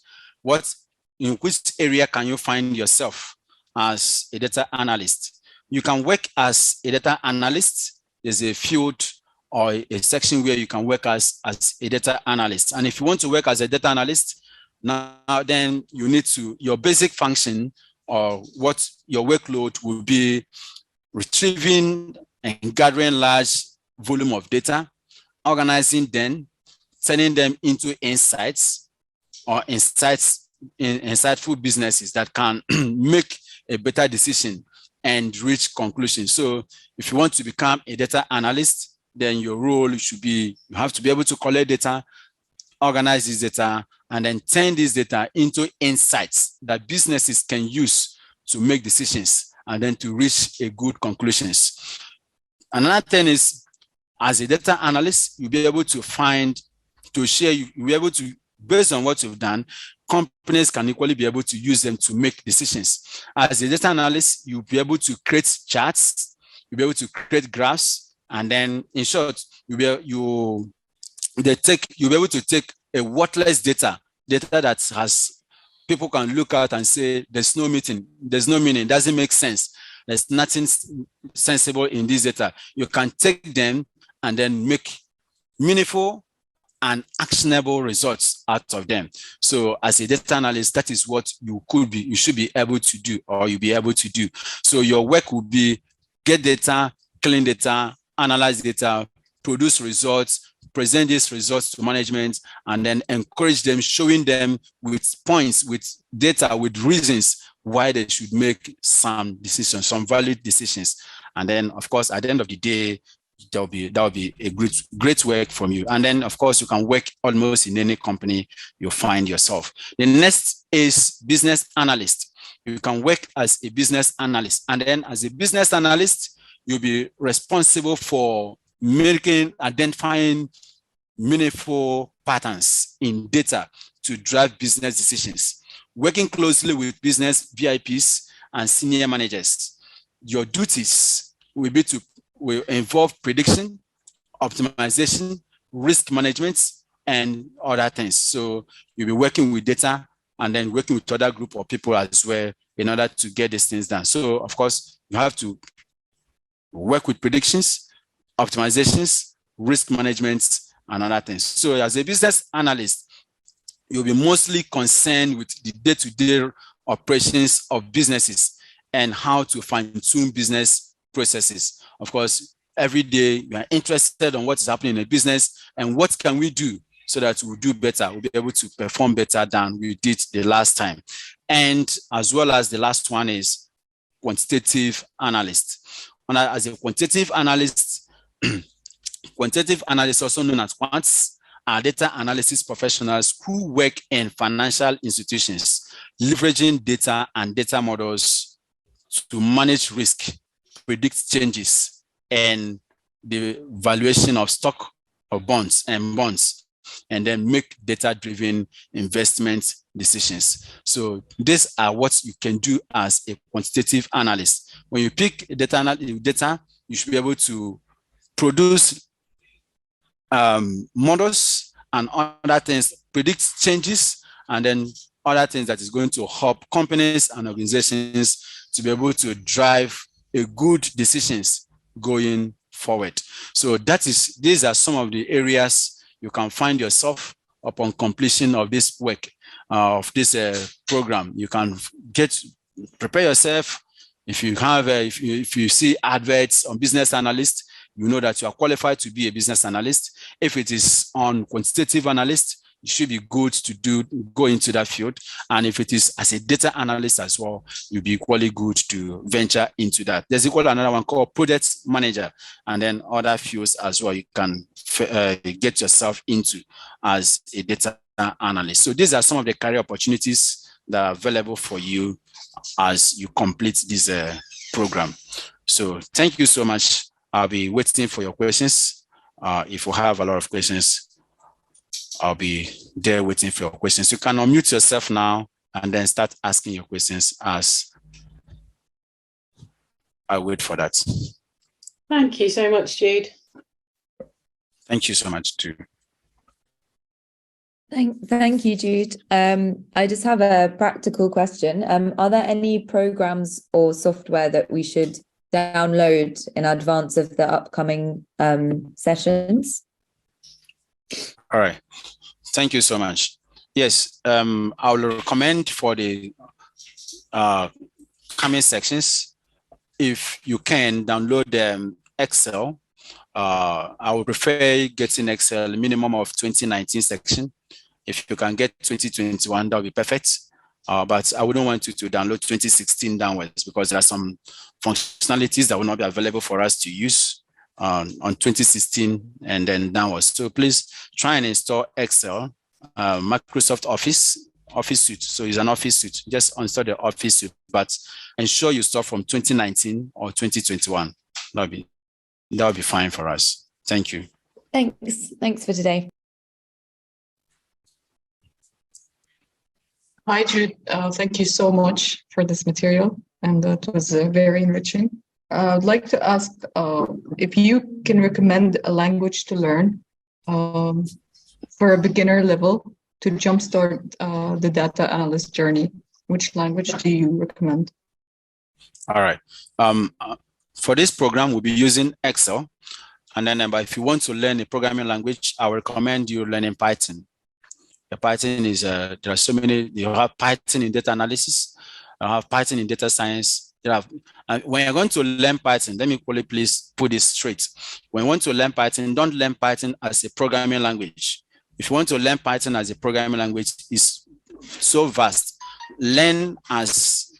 S1: In which area can you find yourself as a data analyst? You can work as a data analyst. There's a field or a section where you can work as a data analyst. And if you want to work as a data analyst, now then you need to, your basic function or what your workload will be retrieving and gathering large volume of data, organizing them, turning them into insights or insightful businesses that can make a better decision and reach conclusions. So if you want to become a data analyst, then your role should be, you have to be able to collect data, organize this data, and then turn this data into insights that businesses can use to make decisions and then to reach a good conclusions. Another thing is, as a data analyst, you'll be able to you'll be able to, based on what you've done, companies can equally be able to use them to make decisions. As a data analyst, you'll be able to create charts, you'll be able to create graphs, and then in short, you'll be able to take a worthless data that has people can look at and say, there's no meaning, doesn't make sense. There's nothing sensible in this data. You can take them and then make meaningful and actionable results out of them. So as a data analyst, that is what you should be able to do, or you'll be able to do. So your work will be get data, clean data, analyze data, produce results, present these results to management, and then encourage them, showing them with points, with data, with reasons why they should make some decisions, some valid decisions And then, of course, at the end of the day, that will be a great work from you. And then, of course, you can work almost in any company you find yourself. The next is business analyst. You can work as a business analyst. And then as a business analyst, you'll be responsible for identifying meaningful patterns in data to drive business decisions, working closely with business VIPs and senior managers. Your duties will involve prediction, optimization, risk management, and other things. So you'll be working with data and then working with other group of people as well in order to get these things done. So of course, you have to work with predictions, optimizations, risk management, and other things. So as a business analyst, you'll be mostly concerned with the day-to-day operations of businesses and how to fine-tune business processes. Of course, every day you are interested on what is happening in a business and what can we do so that we'll do better, we'll be able to perform better than we did the last time. And as well as the last one is quantitative analyst. As a quantitative analyst, quantitative analysts, also known as quants, are data analysis professionals who work in financial institutions, leveraging data and data models to manage risk, predict changes, and the valuation of stock or bonds, and then make data-driven investment decisions. So these are what you can do as a quantitative analyst. When you pick data, you should be able to produce models and other things, predict changes, and then other things that is going to help companies and organizations to be able to drive a good decisions going forward. So these are some of the areas you can find yourself upon completion of this work, of this program. You can prepare yourself. If you see adverts on business analyst, you know that you are qualified to be a business analyst. If it is on quantitative analyst, you should be good to go into that field. And if it is as a data analyst as well, you'll be equally good to venture into that. There's another one called product manager, and then other fields as well you can get yourself into as a data analyst. So these are some of the career opportunities that are available for you as you complete this program. So thank you so much. I'll be waiting for your questions. If you have a lot of questions, I'll be there waiting for your questions. You can unmute yourself now and then start asking your questions as I wait for that.
S3: Thank you so much, Jude.
S1: Thank you so much too.
S2: Thank you, Jude. I just have a practical question. Are there any programs or software that we should download in advance of the upcoming sessions?
S1: All right. Thank you so much. Yes, I will recommend for the coming sections, if you can download Excel. I would prefer getting Excel minimum of 2019 section. If you can get 2021, that would be perfect. But I wouldn't want you to download 2016 downwards because there are some functionalities that will not be available for us to use on 2016 and then downwards. So please try and install Excel, Microsoft Office Suite. So it's an Office Suite. Just install the Office Suite, but ensure you start from 2019 or 2021. That'll be fine for us. Thank you.
S2: Thanks for today.
S4: Hi, Jude. Thank you so much for this material, and that was very enriching. I'd like to ask if you can recommend a language to learn for a beginner level to jumpstart the data analyst journey. Which language do you recommend?
S1: All right. For this program, we'll be using Excel. And then if you want to learn a programming language, I would recommend you learning Python. The Python is, there are so many, you have Python in data analysis, you have Python in data science. When you're going to learn Python, let me please put this straight. When you want to learn Python, don't learn Python as a programming language. If you want to learn Python as a programming language, it's so vast. Learn as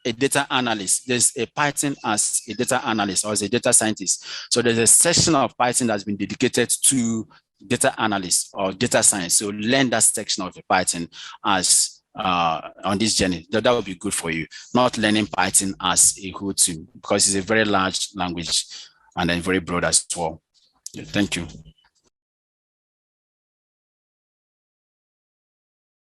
S1: a data analyst. There's a Python as a data analyst or as a data scientist. So there's a section of Python that's been dedicated to data analyst or data science. So learn that section of the Python as on this journey. That would be good for you. Not learning Python as a whole team, because it's a very large language and then very broad as well. Yeah, thank you.